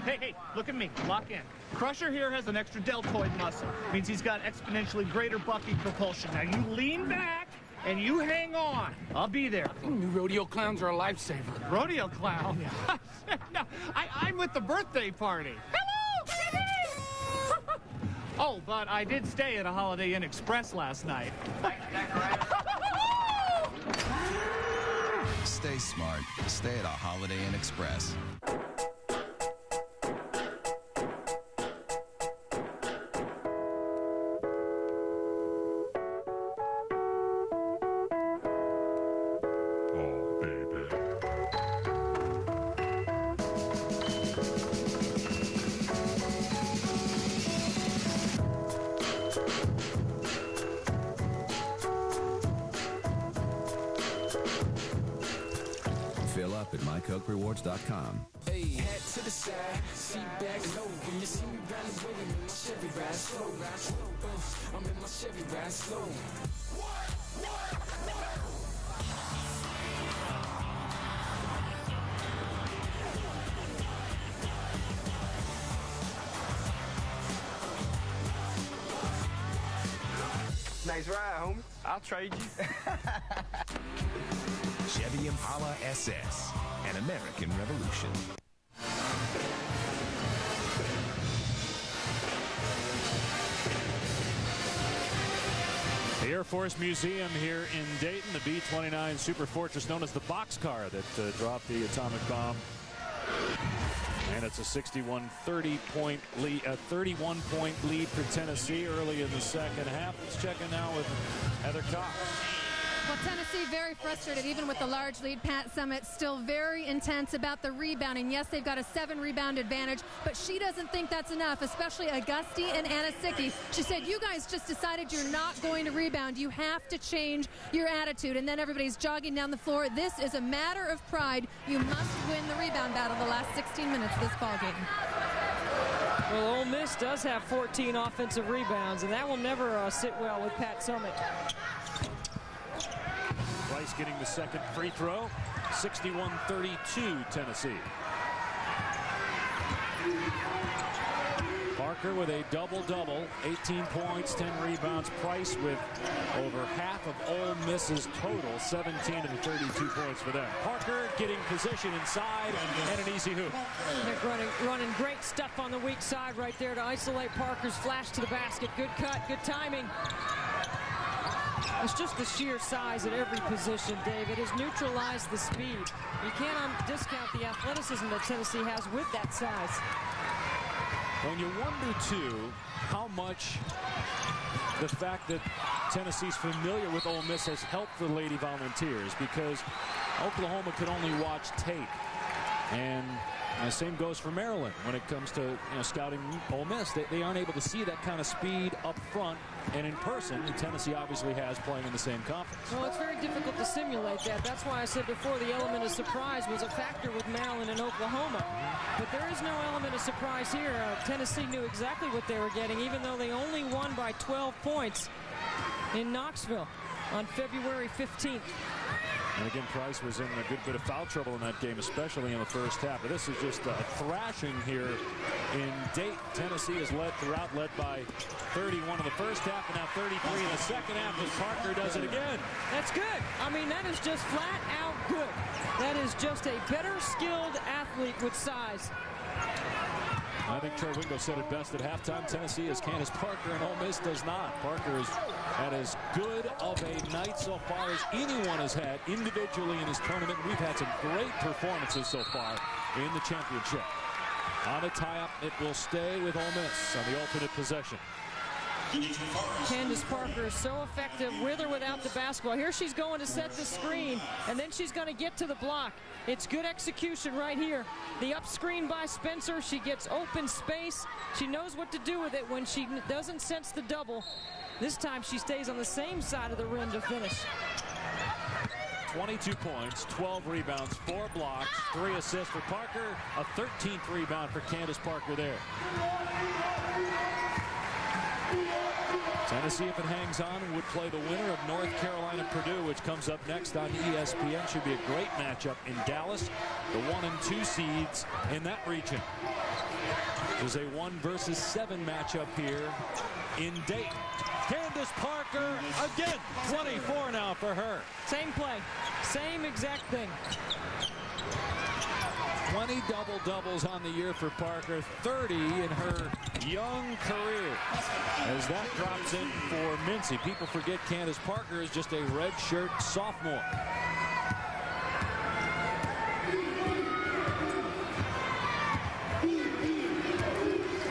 Hey, look at me. Lock in. Crusher here has an extra deltoid muscle. Means he's got exponentially greater bucking propulsion. Now you lean back and you hang on. I'll be there. You rodeo clowns are a lifesaver. Rodeo clown? No, I'm with the birthday party. Hello, Oh, but I did stay at a Holiday Inn Express last night. Stay smart. Stay at a Holiday Inn Express. Fill up at mycokerewards.com. Hey, head to the side, seat back low. When you see me riding with me, my Chevy ride slow. I'm in my Chevy ride slow. Nice ride, homie. I'll trade you. Chevy Impala SS, an American revolution. The Air Force Museum here in Dayton, the B-29 Super Fortress, known as the boxcar that dropped the atomic bomb. And it's a 31-30-point lead, a 31-point lead for Tennessee early in the second half. Let's check in now with Heather Cox. Well, Tennessee very frustrated, even with the large lead. Pat Summitt still very intense about the rebounding. Yes, they've got a 7-rebound advantage, but she doesn't think that's enough, especially Auguste and Anasicki. She said, you guys just decided you're not going to rebound. You have to change your attitude. And then everybody's jogging down the floor. This is a matter of pride. You must win the rebound battle the last 16 minutes of this ballgame. Well, Ole Miss does have 14 offensive rebounds, and that will never sit well with Pat Summitt. Rice getting the second free throw. 61-32 Tennessee. Parker with a double-double, 18 points, 10 rebounds. Price with over half of Ole Miss's total, 17 and 32 points for them. Parker getting position inside and an easy hoop. They're running great stuff on the weak side right there to isolate Parker's flash to the basket. Good cut, good timing. It's just the sheer size at every position, David, has neutralized the speed. You can't discount the athleticism that Tennessee has with that size. When you wonder, too, how much the fact that Tennessee's familiar with Ole Miss has helped the Lady Volunteers, because Oklahoma could only watch tape. And the same goes for Maryland when it comes to scouting Ole Miss. They aren't able to see that kind of speed up front and in person, and Tennessee obviously has playing in the same conference. Well, it's very difficult to simulate that. That's why I said before the element of surprise was a factor with Maryland and Oklahoma. But there is no element of surprise here. Tennessee knew exactly what they were getting, even though they only won by 12 points in Knoxville on February 15th. And again, Price was in a good bit of foul trouble in that game, especially in the first half. But this is just a thrashing here in Dayton. Tennessee is led by 31 in the first half and now 33 in the second half as Parker does it again. That's good. I mean, that is just flat out good. That is just a better skilled athlete with size. I think Troy Wingo said it best at halftime. Tennessee is Candace Parker, and Ole Miss does not. Parker has had as good of a night so far as anyone has had individually in this tournament. We've had some great performances so far in the championship. On a tie-up, it will stay with Ole Miss on the alternate possession. Candace Parker is so effective with or without the basketball. Here she's going to set the screen, and then she's going to get to the block. It's good execution right here. The up screen by Spencer. She gets open space. She knows what to do with it when she doesn't sense the double. This time she stays on the same side of the rim to finish. 22 points, 12 rebounds, 4 blocks, 3 assists for Parker, a 13th rebound for Candace Parker there. Tennessee, if it hangs on, would play the winner of North Carolina-Purdue, which comes up next on ESPN. Should be a great matchup in Dallas, the 1 and 2 seeds in that region. There's a 1 versus 7 matchup here in Dayton. Candace Parker again, 24 now for her. Same play, same exact thing. 20 double-doubles on the year for Parker, 30 in her young career. As that drops in for Mincy. People forget Candace Parker is just a redshirt sophomore.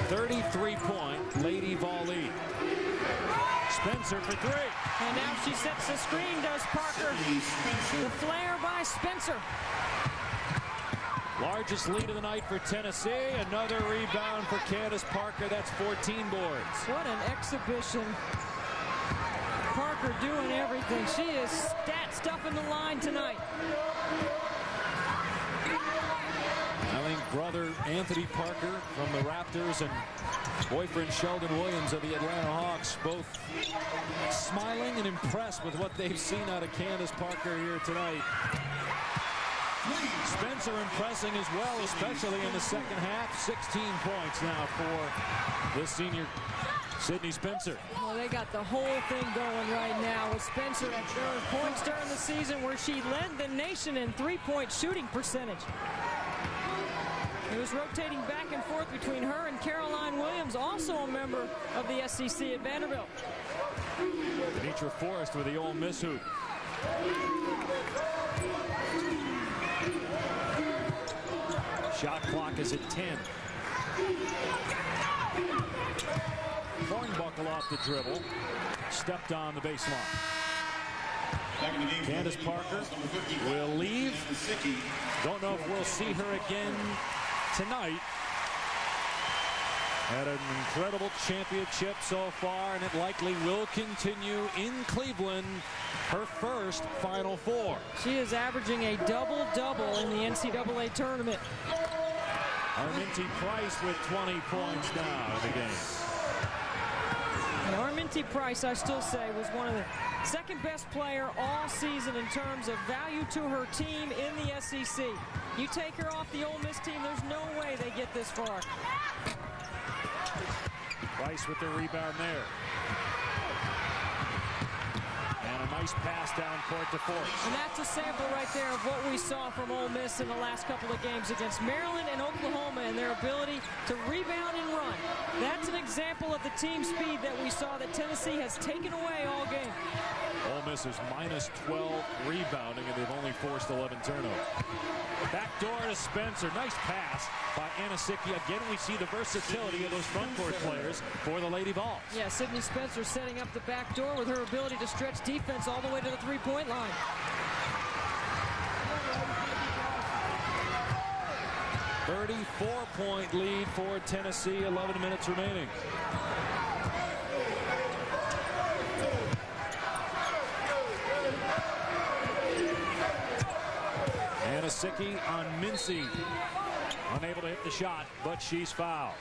.33 Lady Vol lead. Spencer for 3. And now she sets the screen, does Parker. The flare by Spencer. Largest lead of the night for Tennessee. Another rebound for Candace Parker. That's 14 boards. What an exhibition. Parker doing everything. She is stuffing the line tonight. I think brother Anthony Parker from the Raptors and boyfriend Sheldon Williams of the Atlanta Hawks both smiling and impressed with what they've seen out of Candace Parker here tonight. Spencer impressing as well, especially in the second half. 16 points now for the senior Sydney Spencer. Well, they got the whole thing going right now with Spencer at points during the season where she led the nation in three-point shooting percentage. It was rotating back and forth between her and Caroline Williams, also a member of the SEC at Vanderbilt. Demetra Forrest with the Ole Miss hoop. Shot clock is at 10. Hornbuckle off the dribble. Stepped on the baseline. Candace Parker will leave. Don't know if we'll see her again tonight. Had an incredible championship so far, and it likely will continue in Cleveland, her first Final Four. She is averaging a double-double in the NCAA tournament. Arminty Price with 20 points now in the game. And Arminty Price, I still say, was one of the second-best player all season in terms of value to her team in the SEC. You take her off the Ole Miss team, there's no way they get this far. Price with the rebound there. And a nice pass down court to Forrest. And that's a sample right there of what we saw from Ole Miss in the last couple of games against Maryland and Oklahoma and their ability to rebound and run. That's an example of the team speed that we saw that Tennessee has taken away all game. Ole Miss is minus 12 rebounding, and they've only forced 11 turnovers. Back door to Spencer. Nice pass by Anisicki. Again, we see the versatility of those front court players for the Lady Vols. Yeah, Sydney Spencer setting up the back door with her ability to stretch defense all the way to the three-point line. A 34-point lead for Tennessee, 11 minutes remaining. Anisicki on Mincy. Unable to hit the shot, but she's fouled.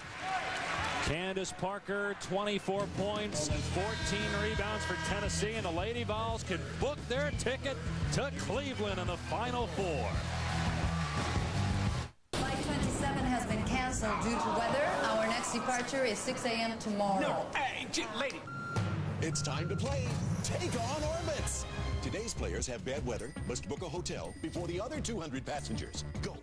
Candace Parker, 24 points, 14 rebounds for Tennessee, and the Lady Vols can book their ticket to Cleveland in the Final Four. Flight 27 has been canceled due to weather. Our next departure is 6 a.m. tomorrow. No, hey, lady. It's time to play Take On Orbits. Today's players have bad weather, must book a hotel before the other 200 passengers. Go.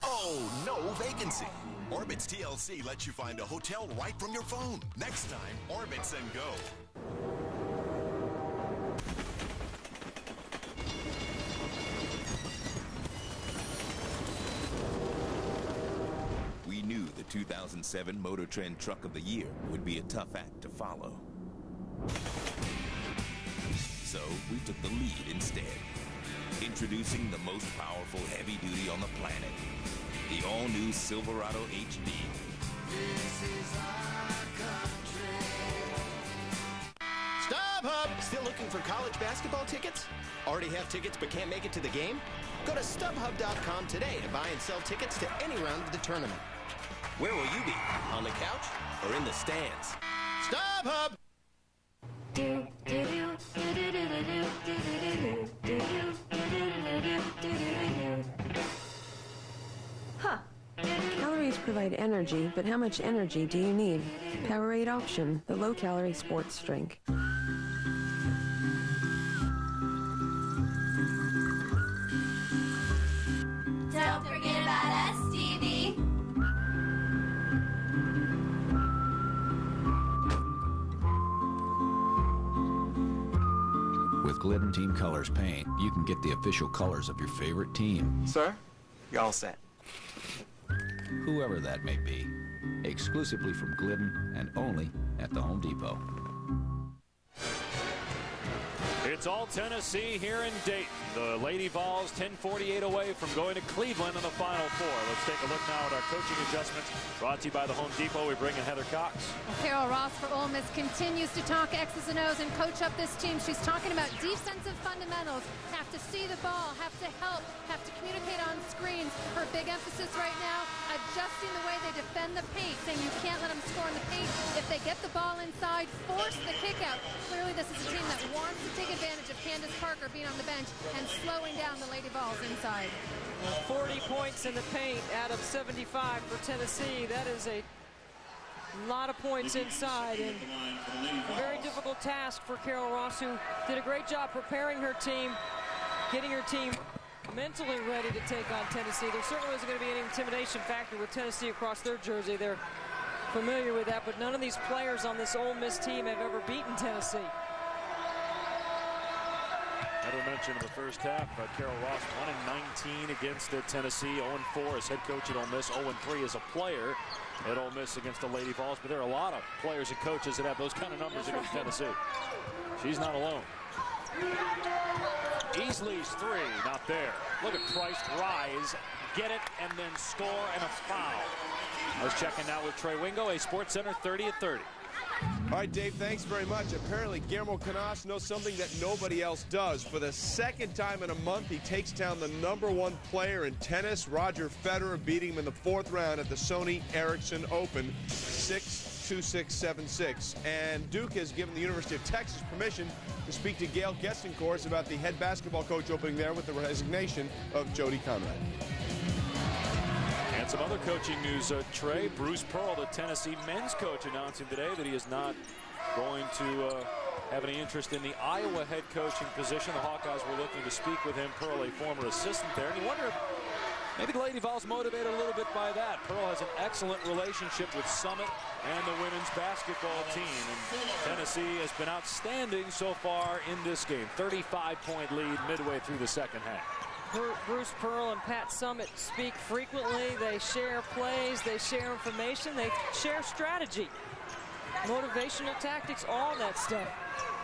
Oh, no vacancy. Orbitz TLC lets you find a hotel right from your phone. Next time, Orbitz and go. We knew the 2007 Motor Trend Truck of the Year would be a tough act to follow. So we took the lead instead. Introducing the most powerful heavy duty on the planet. The all-new Silverado HD. This is our country. StubHub! Still looking for college basketball tickets? Already have tickets but can't make it to the game? Go to StubHub.com today to buy and sell tickets to any round of the tournament. Where will you be? On the couch or in the stands? StubHub! Huh. Calories provide energy, but how much energy do you need? Powerade Option, the low-calorie sports drink. Don't forget about us, Stevie. With Glidden Team Colors paint, you can get the official colors of your favorite team. Sir, you're all set. Whoever that may be. Exclusively from Glidden and only at the Home Depot. It's all Tennessee here in Dayton. The Lady Vols 10:48 away from going to Cleveland in the Final Four. Let's take a look now at our coaching adjustments. Brought to you by the Home Depot. We bring in Heather Cox. Carol Ross for Ole Miss continues to talk X's and O's and coach up this team. She's talking about defensive fundamentals. Have to see the ball, have to help, have to communicate on screens. Her big emphasis right now, adjusting the way they defend the paint, saying you can't let them score in the paint. If they get the ball inside, force the kick out. Clearly this is a team that wants to take advantage of Candace Parker being on the bench and slowing down the Lady Vols inside. 40 points in the paint out of 75 for Tennessee. That is a lot of points inside, and a very difficult task for Carol Ross, who did a great job preparing her team, getting her team mentally ready to take on Tennessee. There certainly wasn't going to be any intimidation factor with Tennessee across their jersey. They're familiar with that, but none of these players on this Ole Miss team have ever beaten Tennessee. Heather mentioned in the first half about Carol Ross, 1-19 against Tennessee, 0-4 as head coach at Ole Miss, 0-3 as a player at Ole Miss against the Lady Vols. But there are a lot of players and coaches that have those kind of numbers against Tennessee. She's not alone. Easley's three, not there. Look at Price rise, get it, and then score, and a foul. I was checking now with Trey Wingo, a Sports Center 30-30. All right, Dave, thanks very much. Apparently, Guillermo Canas knows something that nobody else does. For the second time in a month, he takes down the #1 player in tennis, Roger Federer, beating him in the 4th round at the Sony Ericsson Open, 6-2-6-7-6. And Duke has given the University of Texas permission to speak to Gail Gestincourse about the head basketball coach opening there with the resignation of Jody Conrad. And some other coaching news, Trey. Bruce Pearl, the Tennessee men's coach, announcing today that he is not going to have any interest in the Iowa head coaching position. The Hawkeyes were looking to speak with him. Pearl, a former assistant there. And you wonder if maybe the Lady Vols motivated a little bit by that. Pearl has an excellent relationship with Summit and the women's basketball team. And Tennessee has been outstanding so far in this game. 35-point lead midway through the second half. Bruce Pearl and Pat Summit speak frequently. They share plays, they share information, they share strategy, motivational tactics, all that stuff.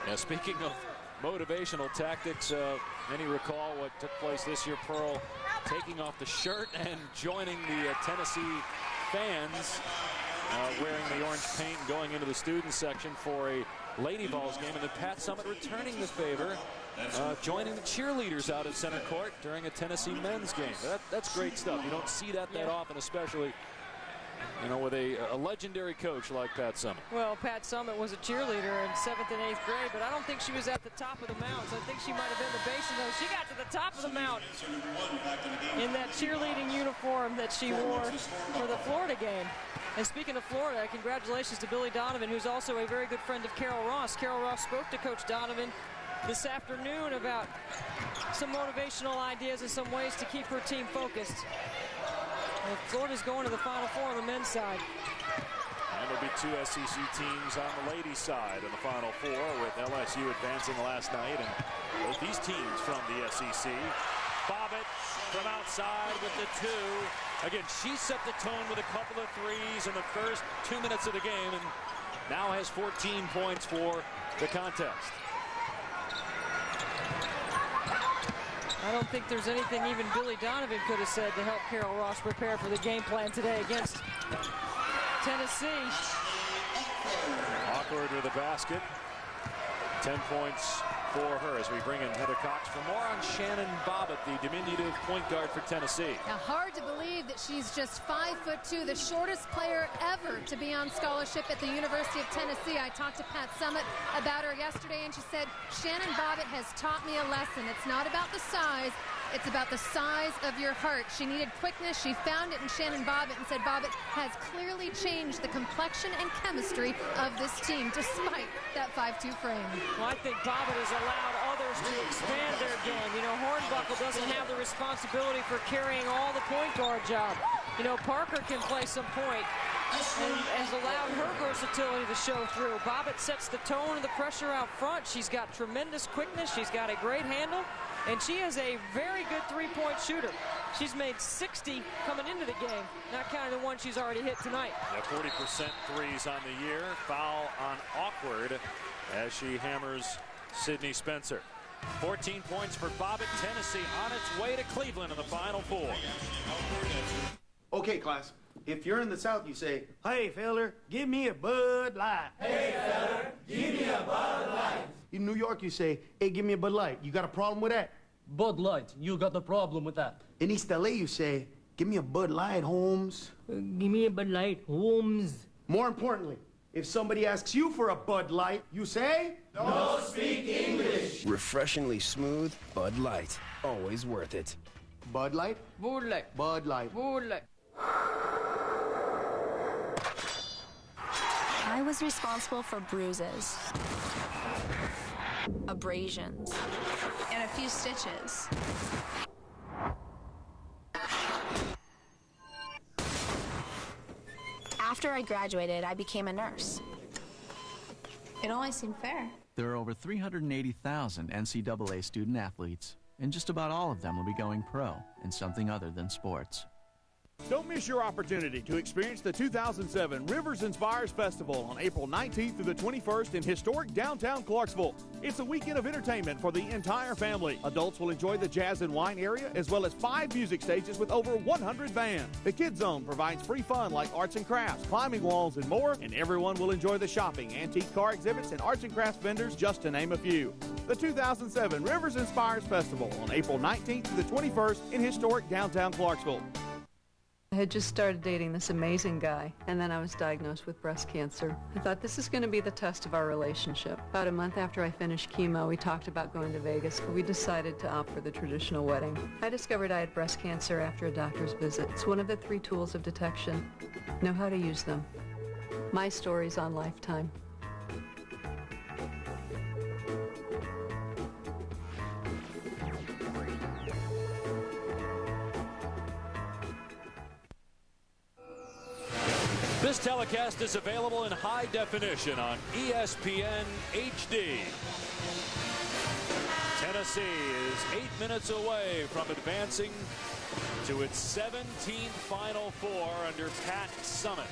Yeah, speaking of motivational tactics, many recall what took place this year. Pearl taking off the shirt and joining the Tennessee fans, wearing the orange paint and going into the student section for a Lady Vols game, and then Pat Summit returning the favor, joining the cheerleaders out at center court during a Tennessee men's game. That's great stuff. You don't see that often, especially you know, with a legendary coach like Pat Summitt. Well, Pat Summitt was a cheerleader in 7th and 8th grade, but I don't think she was at the top of the mounts. I think she might have been the bases. She got to the top of the mount in that cheerleading uniform that she wore for the Florida game. And speaking of Florida, congratulations to Billy Donovan, who's also a very good friend of Carol Ross. Carol Ross spoke to Coach Donovan this afternoon about some motivational ideas and some ways to keep her team focused. Well, Florida's going to the Final Four on the men's side. And there'll be 2 SEC teams on the ladies' side in the Final Four, with LSU advancing last night, and both these teams from the SEC. Bobbitt from outside with the 2. Again, she set the tone with a couple of threes in the first 2 minutes of the game, and now has 14 points for the contest. I don't think there's anything even Billy Donovan could have said to help Carol Ross prepare for the game plan today against Tennessee. Awkward with the basket. 10 points for her as we bring in Heather Cox for more on Shannon Bobbitt, the diminutive point guard for Tennessee. Now, hard to believe that she's just 5'2", the shortest player ever to be on scholarship at the University of Tennessee. I talked to Pat Summitt about her yesterday, and she said, Shannon Bobbitt has taught me a lesson. It's not about the size, it's about the size of your heart. She needed quickness. She found it in Shannon Bobbitt and said Bobbitt has clearly changed the complexion and chemistry of this team despite that 5'2" frame. Well, I think Bobbitt has allowed others to expand their game. You know, Hornbuckle doesn't have the responsibility for carrying all the point guard job. You know, Parker can play some point and has allowed her versatility to show through. Bobbitt sets the tone and the pressure out front. She's got tremendous quickness. She's got a great handle. And she is a very good three-point shooter. She's made 60 coming into the game, not counting the one she's already hit tonight. Yeah, 40% threes on the year. Foul on Awkward as she hammers Sydney Spencer. 14 points for Bobbitt. Tennessee on its way to Cleveland in the Final Four. Okay, class. If you're in the South, you say, hey, feller, give me a Bud Light. Hey, feller, give me a Bud Light. In New York, you say, hey, give me a Bud Light. You got a problem with that? Bud Light, you got a problem with that. In East LA, you say, give me a Bud Light, Holmes. Give me a Bud Light, Holmes. More importantly, if somebody asks you for a Bud Light, you say, don't speak English. Refreshingly smooth Bud Light. Always worth it. Bud Light? Bud Light. Bud Light. Bud Light. I was responsible for bruises, abrasions, and a few stitches. After I graduated, I became a nurse. It only seemed fair. There are over 380,000 NCAA student athletes, and just about all of them will be going pro in something other than sports. Don't miss your opportunity to experience the 2007 Rivers Inspires Festival on April 19th through the 21st in historic downtown Clarksville. It's a weekend of entertainment for the entire family. Adults will enjoy the jazz and wine area as well as 5 music stages with over 100 bands. The Kids Zone provides free fun like arts and crafts, climbing walls, and more, and everyone will enjoy the shopping, antique car exhibits, and arts and crafts vendors, just to name a few. The 2007 Rivers Inspires Festival on April 19th through the 21st in historic downtown Clarksville. I had just started dating this amazing guy, and then I was diagnosed with breast cancer. I thought this is going to be the test of our relationship. About a month after I finished chemo, we talked about going to Vegas, but we decided to opt for the traditional wedding. I discovered I had breast cancer after a doctor's visit. It's one of the 3 tools of detection. Know how to use them. My story's on Lifetime. This telecast is available in high definition on ESPN HD. Tennessee is 8 minutes away from advancing to its 17th Final Four under Pat Summitt.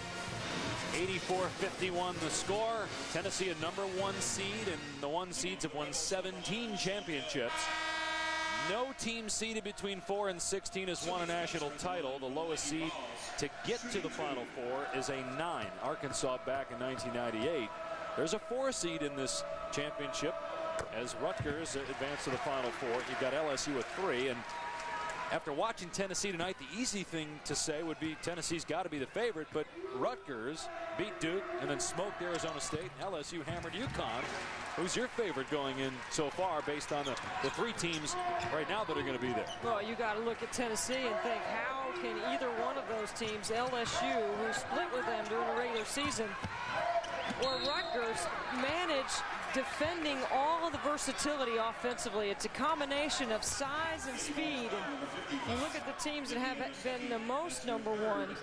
84-51 the score. Tennessee a #1 seed, and the 1 seeds have won 17 championships. No team seeded between 4 and 16 has won a national title. The lowest seed to get to the Final Four is a 9. Arkansas back in 1998. There's a 4 seed in this championship as Rutgers advanced to the Final Four. You've got LSU with 3, and After watching Tennessee tonight, the easy thing to say would be Tennessee's got to be the favorite, but Rutgers beat Duke and then smoked Arizona State. LSU hammered UConn. Who's your favorite going in so far based on the three teams right now that are going to be there? Well, you got to look at Tennessee and think, how can either one of those teams, LSU, who split with them during the regular season, or Rutgers, manage defending all of the versatility offensively? It's a combination of size and speed. And you look at the teams that have been the most number one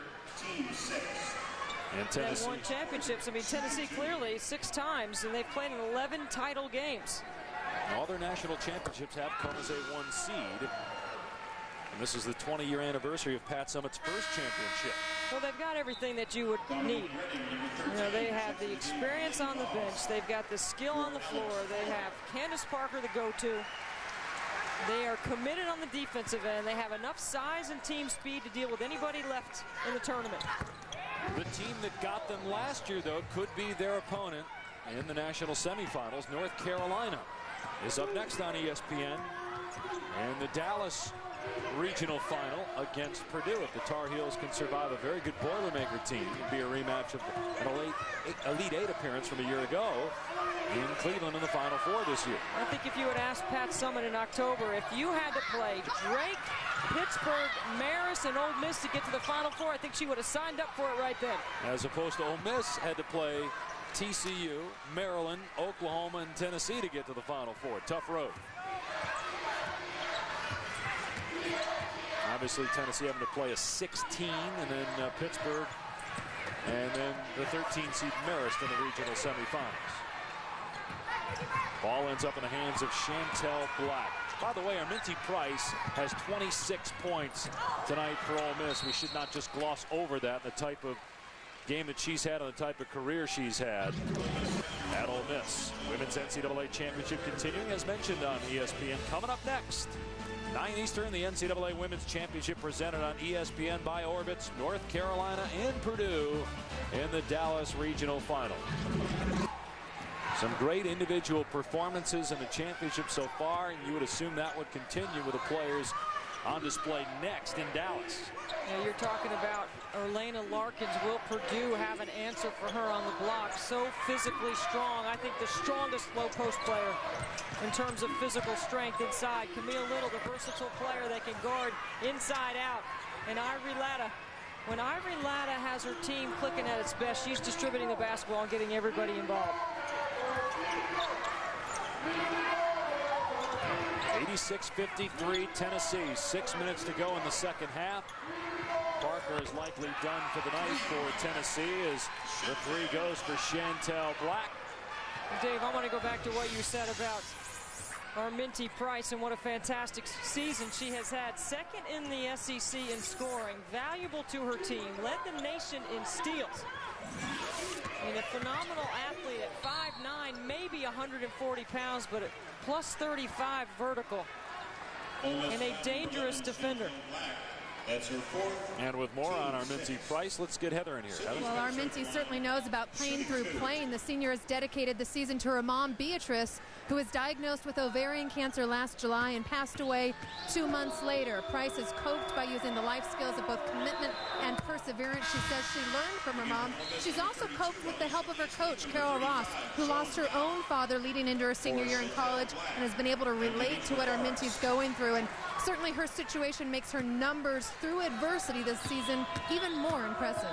and Tennessee that won championships. I mean, Tennessee clearly 6 times, and they've played in 11 title games. All their national championships have come as a 1 seed. And this is the 20-year anniversary of Pat Summitt's first championship. Well, they've got everything that you would need. You know, they have the experience on the bench. They've got the skill on the floor. They have Candace Parker, the go-to. They are committed on the defensive end. They have enough size and team speed to deal with anybody left in the tournament. The team that got them last year, though, could be their opponent in the national semifinals. North Carolina is up next on ESPN. And the Dallas regional final against Purdue. If the Tar Heels can survive a very good Boilermaker team, it'd be a rematch of an Elite Eight appearance from a year ago in Cleveland in the Final Four this year. I think if you had asked Pat Summitt in October, if you had to play Drake, Pittsburgh, Marist, and Ole Miss to get to the Final Four, I think she would have signed up for it right then. As opposed to Ole Miss had to play TCU, Maryland, Oklahoma, and Tennessee to get to the Final Four. Tough road. Obviously, Tennessee having to play a 16, and then Pittsburgh, and then the 13 seed Marist in the regional semifinals. Ball ends up in the hands of Chantel Black. By the way, Arminty Price has 26 points tonight for Ole Miss. We should not just gloss over that, the type of game that she's had and the type of career she's had at Ole Miss. Women's NCAA Championship continuing, as mentioned on ESPN. Coming up next, 9 Eastern, the NCAA Women's Championship presented on ESPN by Orbitz, North Carolina and Purdue in the Dallas Regional Final. Some great individual performances in the championship so far, and you would assume that would continue with the players on display next in Dallas. Now you're talking about Orlana Larkins. Will Purdue have an answer for her on the block? So physically strong. I think the strongest low post player in terms of physical strength inside. Camille Little, the versatile player that can guard inside out. And Ivory Latta. When Ivory Latta has her team clicking at its best, she's distributing the basketball and getting everybody involved. 86-53 Tennessee. 6 minutes to go in the second half. Parker is likely done for the night for Tennessee as the three goes for Chantel Black. Dave, I want to go back to what you said about Arminty Price and what a fantastic season she has had. Second in the SEC in scoring, valuable to her team, led the nation in steals. I mean, a phenomenal athlete at 5'9", maybe 140 pounds, but at plus 35 vertical, and a dangerous defender. That's her fourth. And with more on Arminty Price, let's get Heather in here. Heather? Well, Arminty certainly knows about playing through pain. The senior has dedicated the season to her mom, Beatrice, who was diagnosed with ovarian cancer last July and passed away 2 months later. Price has coped by using the life skills of both commitment and perseverance. She says she learned from her mom. She's also coped with the help of her coach, Carol Ross, who lost her own father leading into her senior year in college and has been able to relate to what Arminty's going through. And certainly her situation makes her numbers through adversity this season even more impressive.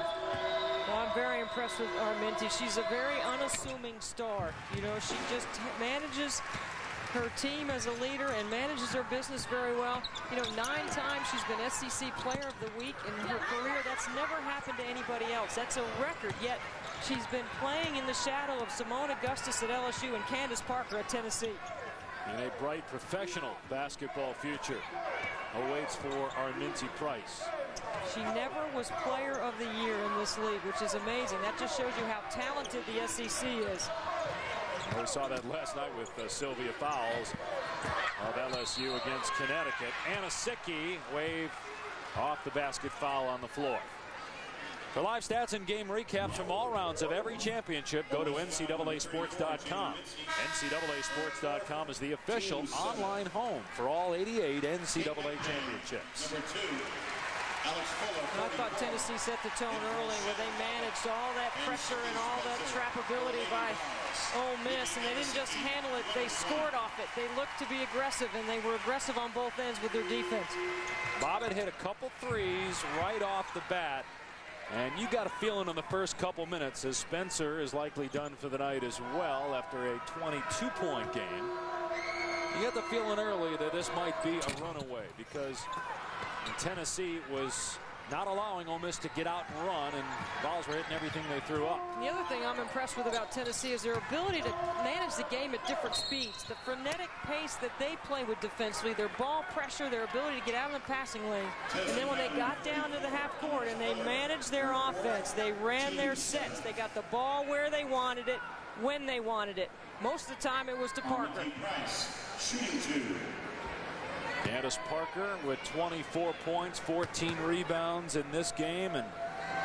Well, I'm very impressed with Arminty. She's a very unassuming star. You know, she just manages her team as a leader and manages her business very well. You know, 9 times she's been SEC Player of the Week in her career. That's never happened to anybody else. That's a record, yet she's been playing in the shadow of Simone Augustus at LSU and Candace Parker at Tennessee. And a bright professional basketball future awaits for Arminty Price. She never was Player of the Year in this league, which is amazing. That just shows you how talented the SEC is. We saw that last night with Sylvia Fowles of LSU against Connecticut. Anna Sicky waved off the basket foul on the floor. For live stats and game recaps from all rounds of every championship, go to NCAAsports.com. NCAAsports.com is the official online home for all 88 NCAA championships. I thought Tennessee set the tone early where they managed all that pressure and all that trapability by Ole Miss, and they didn't just handle it, they scored off it. They looked to be aggressive, and they were aggressive on both ends with their defense. Bobbitt hit a couple threes right off the bat, and you got a feeling in the first couple minutes as Spencer is likely done for the night as well after a 22-point game. You got the feeling early that this might be a runaway because Tennessee was not allowing Ole Miss to get out and run, and Vols were hitting everything they threw up. The other thing I'm impressed with about Tennessee is their ability to manage the game at different speeds. The frenetic pace that they play with defensively, their ball pressure, their ability to get out in the passing lane. And then when they got down to the half court and they managed their offense, they ran their sets. They got the ball where they wanted it, when they wanted it. Most of the time it was to Parker. Candace Parker with 24 points, 14 rebounds in this game, and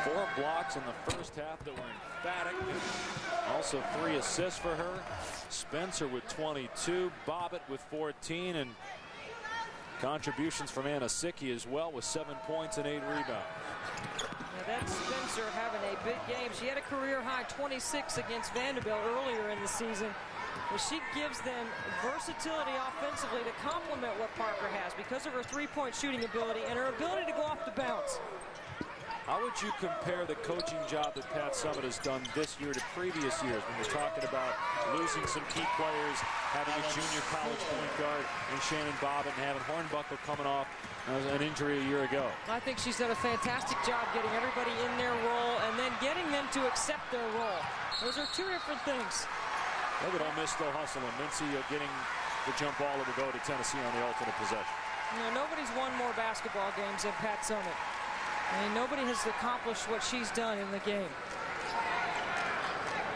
4 blocks in the first half that were emphatic. Also 3 assists for her. Spencer with 22, Bobbitt with 14, and contributions from Anna Sicki as well with 7 points and 8 rebounds. Now that's Spencer having a big game. She had a career high 26 against Vanderbilt earlier in the season. Well, she gives them versatility offensively to complement what Parker has because of her three-point shooting ability and her ability to go off the bounce. How would you compare the coaching job that Pat Summitt has done this year to previous years when you're talking about losing some key players, having a junior college point guard in Shannon Bobbitt, and having Hornbuckle coming off an injury a year ago? I think she's done a fantastic job getting everybody in their role and then getting them to accept their role. Those are 2 different things. Look at Ole Miss still hustling. Mincy getting the jump ball that will go to Tennessee on the alternate possession. You know, nobody's won more basketball games than Pat Summitt. I mean, nobody has accomplished what she's done in the game.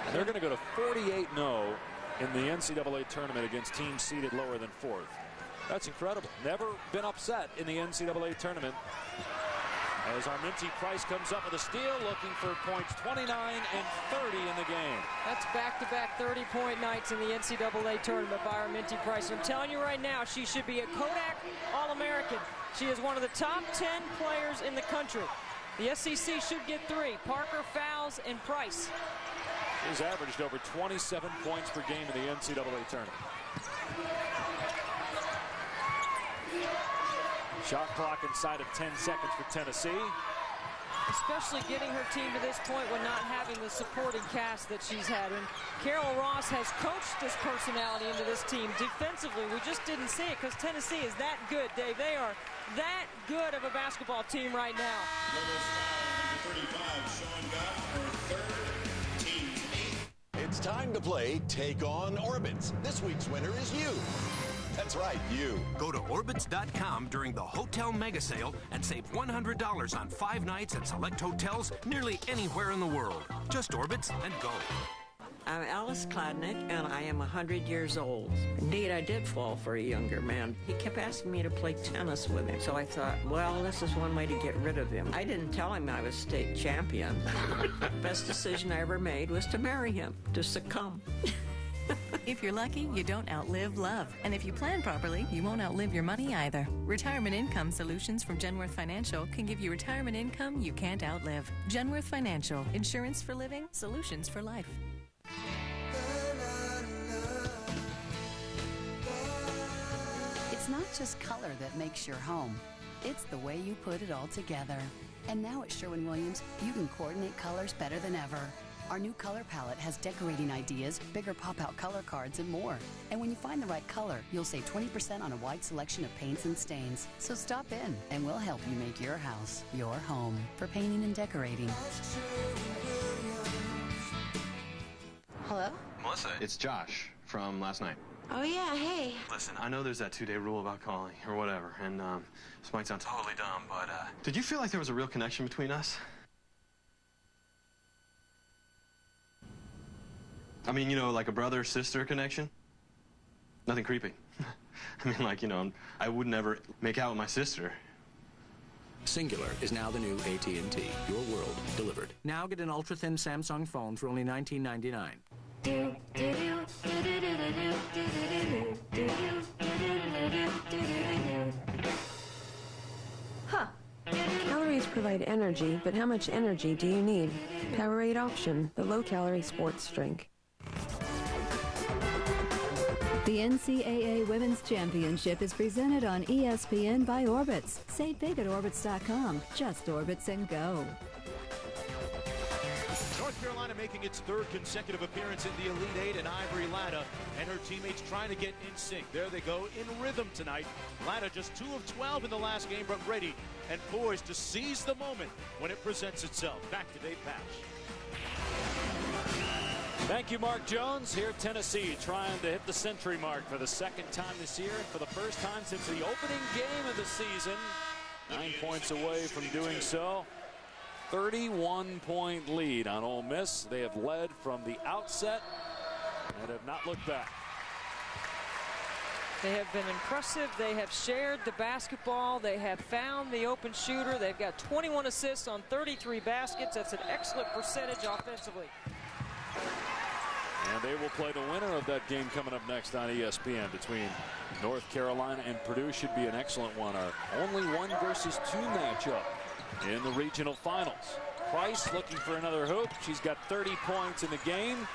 And they're going to go to 48-0 in the NCAA tournament against teams seeded lower than 4th. That's incredible. Never been upset in the NCAA tournament. As Arminty Price comes up with a steal, looking for points 29 and 30 in the game. That's back-to-back 30-point nights in the NCAA tournament by Arminty Price. I'm telling you right now, she should be a Kodak All-American. She is one of the top 10 players in the country. The SEC should get 3. Parker, Fowles, and Price. She's averaged over 27 points per game in the NCAA tournament. Shot clock inside of 10 seconds for Tennessee. Especially getting her team to this point when not having the supporting cast that she's had. And Carol Ross has coached this personality into this team defensively. We just didn't see it because Tennessee is that good, Dave. They are that good of a basketball team right now. It's time to play Take on Orbitz. This week's winner is you. That's right, you. Go to Orbitz.com during the Hotel Mega Sale and save $100 on 5 nights at select hotels nearly anywhere in the world. Just Orbitz and go. I'm Alice Kladnick, and I am 100 years old. Indeed, I did fall for a younger man. He kept asking me to play tennis with him, so I thought, well, this is one way to get rid of him. I didn't tell him I was state champion. Best decision I ever made was to marry him, to succumb. If you're lucky, you don't outlive love. And if you plan properly, you won't outlive your money either. Retirement Income Solutions from Genworth Financial can give you retirement income you can't outlive. Genworth Financial. Insurance for living, solutions for life. It's not just color that makes your home. It's the way you put it all together. And now at Sherwin-Williams, you can coordinate colors better than ever. Our new color palette has decorating ideas, bigger pop-out color cards, and more. And when you find the right color, you'll save 20% on a wide selection of paints and stains. So stop in, and we'll help you make your house your home for painting and decorating. Hello? Melissa, it's Josh from last night. Oh, yeah, hey. Listen, I know there's that 2-day rule about calling or whatever, and this might sound totally dumb, but did you feel like there was a real connection between us? I mean, you know, like a brother-sister connection? Nothing creepy. I mean, like, you know, I would never make out with my sister. Singular is now the new AT&T. Your world delivered. Now get an ultra-thin Samsung phone for only $19.99. Huh. Calories provide energy, but how much energy do you need? Powerade Option, the low-calorie sports drink. The NCAA Women's Championship is presented on ESPN by Orbitz. Save big at Orbitz.com. Just Orbitz and go. North Carolina making its third consecutive appearance in the Elite Eight, and Ivory Latta and her teammates trying to get in sync. There they go, in rhythm tonight. Latta just 2 of 12 in the last game, but ready and poised to seize the moment when it presents itself. Back to Dave Pasch. Thank you, Mark Jones. Here, Tennessee trying to hit the century mark for the second time this year, and for the first time since the opening game of the season. 9 points away from doing so. 31-point lead on Ole Miss. They have led from the outset and have not looked back. They have been impressive. They have shared the basketball. They have found the open shooter. They've got 21 assists on 33 baskets. That's an excellent percentage offensively. And they will play the winner of that game coming up next on ESPN between North Carolina and Purdue. Should be an excellent one. Our only 1 versus 2 matchup in the regional finals. Price looking for another hoop. She's got 30 points in the game.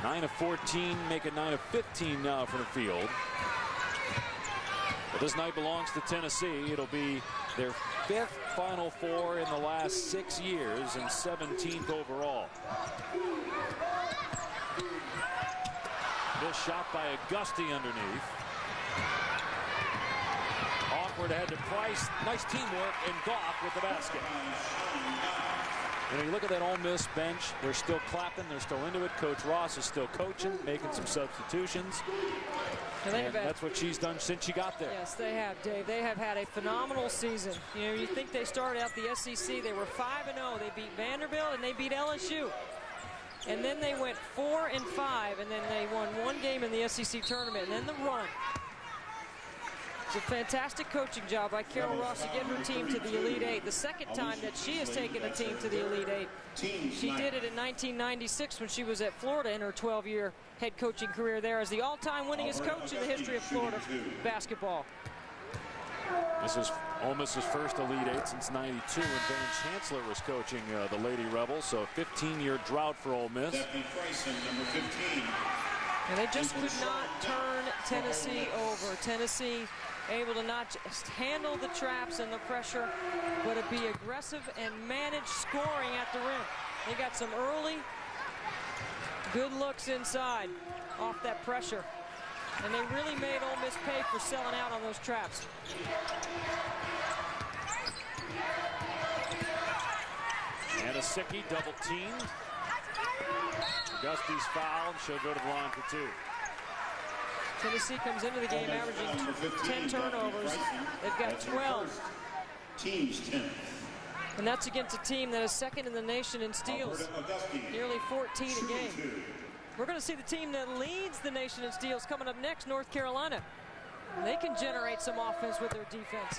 9 of 14, make it 9 of 15 now from the field. But this night belongs to Tennessee. It'll be their 5th Final Four in the last 6 years and 17th overall. This shot by Auguste underneath. Awkward ahead to Price. Nice teamwork, and Goff with the basket. You look at that Ole Miss bench. They're still clapping. They're still into it. Coach Ross is still coaching, making some substitutions. And that's what she's done since she got there. Yes, they have, Dave. They have had a phenomenal season. You know, you think they started out the SEC. They were 5-0. They beat Vanderbilt, and they beat LSU. And then they went 4-5, and then they won 1 game in the SEC tournament, and then the run. It's a fantastic coaching job by Carol Ross to get her team to the Elite Eight. The second time that she has taken a team to the Elite Eight. She did it in 1996 when she was at Florida in her 12-year head coaching career there as the all-time winningest coach in the history of Florida basketball. This is Ole Miss's first Elite Eight since '92 when Van Chancellor was coaching the Lady Rebels. So a 15-year drought for Ole Miss. Number 15. And they just could not turn Tennessee over. Tennessee able to not just handle the traps and the pressure, but to be aggressive and manage scoring at the rim. They got some early good looks inside off that pressure. And they really made Ole Miss pay for selling out on those traps. Anasicki double teamed. Auguste's fouled. She'll go to the line for 2. Tennessee comes into the game averaging 10 turnovers. They've got 12. Team's 10th. And that's against a team that is second in the nation in steals. Nearly 14 a game. We're going to see the team that leads the nation in steals coming up next, North Carolina. And they can generate some offense with their defense.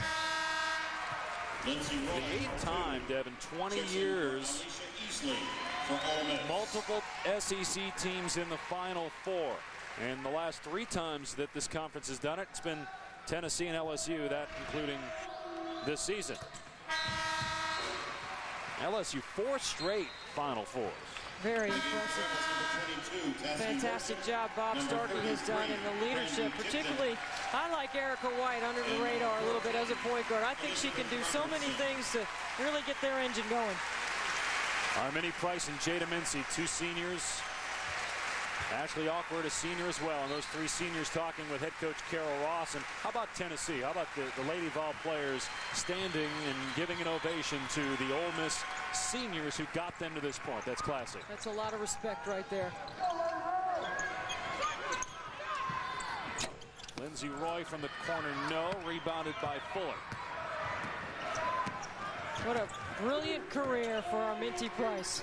The 8th time, Devin, 20 years. Multiple SEC teams in the Final Four. And the last 3 times that this conference has done it, it's been Tennessee and LSU, that including this season. LSU 4 straight Final Fours. Very impressive. Fantastic job Bob Starkey has done in the leadership. Particularly, I like Erica White under the radar a little bit as a point guard. I think she can do so many things to really get their engine going. Armini Price and Jada Mincy, 2 seniors. Ashley Awkward, a senior as well. And those 3 seniors talking with head coach Carol Ross. And how about Tennessee? How about the Lady Vol players standing and giving an ovation to the Ole Miss seniors who got them to this point? That's classic. That's a lot of respect right there. Lindsey Roy from the corner, no. Rebounded by Fuller. What a brilliant career for our Minty Price.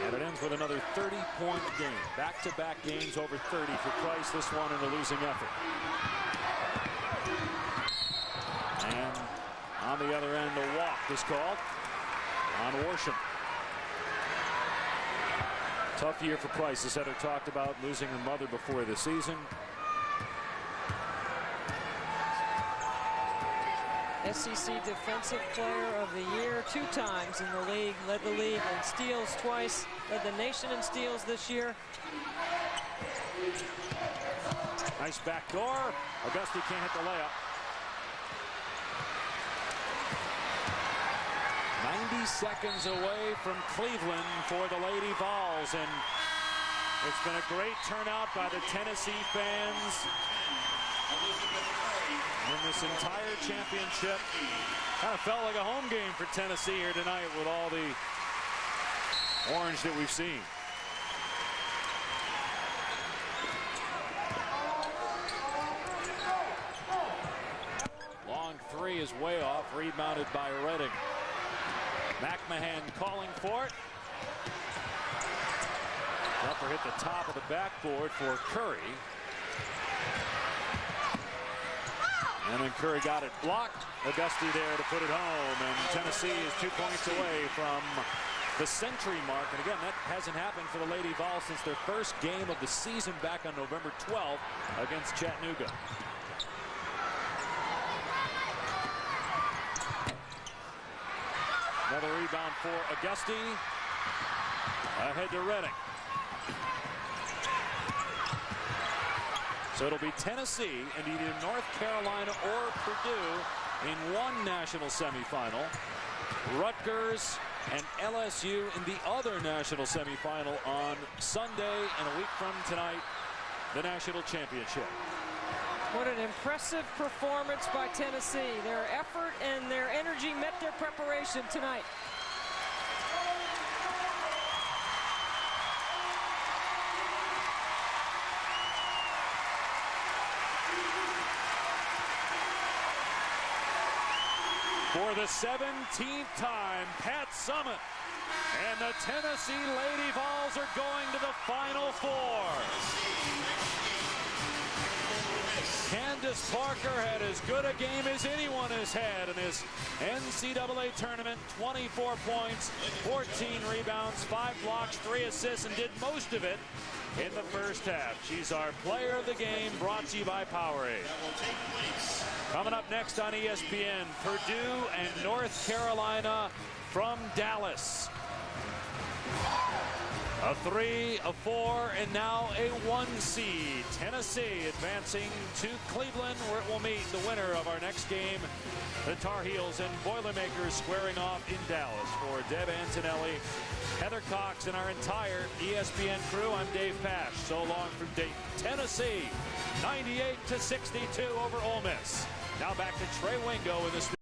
And it ends with another 30-point game. Back-to-back games over 30 for Price. This one in a losing effort. And On the other end, a walk was called on Worsham. Tough year for Price, as Heather talked about, losing her mother before the season. SEC Defensive Player of the Year 2 times in the league. Led the league in steals twice. Led the nation in steals this year. Nice back door. Auguste can't hit the layup. 90 seconds away from Cleveland for the Lady Vols, and it's been a great turnout by the Tennessee fans in this entire championship. Kind of felt like a home game for Tennessee here tonight with all the orange that we've seen. Long three is way off, rebounded by Redding. McMahon calling for it. Jumper hit the top of the backboard for Curry. And then Curry got it blocked. Auguste there to put it home. And Tennessee is 2 points away from the century mark. And again, that hasn't happened for the Lady Vols since their first game of the season back on November 12th against Chattanooga. Another rebound for Auguste. Ahead to Redding. So it'll be Tennessee and either North Carolina or Purdue in one national semifinal. Rutgers and LSU in the other national semifinal on Sunday, and a week from tonight, the national championship. What an impressive performance by Tennessee. Their effort and their energy met their preparation tonight. For the 17th time, Pat Summitt and the Tennessee Lady Vols are going to the Final Four. Candace Parker had as good a game as anyone has had in this NCAA tournament. 24 points, 14 rebounds, 5 blocks, 3 assists, and did most of it in the first half. She's our player of the game, brought to you by Powerade. Coming up next on ESPN, Purdue and North Carolina from Dallas. A 3, a 4, and now a 1 seed. Tennessee advancing to Cleveland, where it will meet the winner of our next game. The Tar Heels and Boilermakers squaring off in Dallas. For Deb Antonelli, Heather Cox, and our entire ESPN crew, I'm Dave Pash. So long from Dayton, Tennessee, 98-62 over Ole Miss. Now back to Trey Wingo in the studio.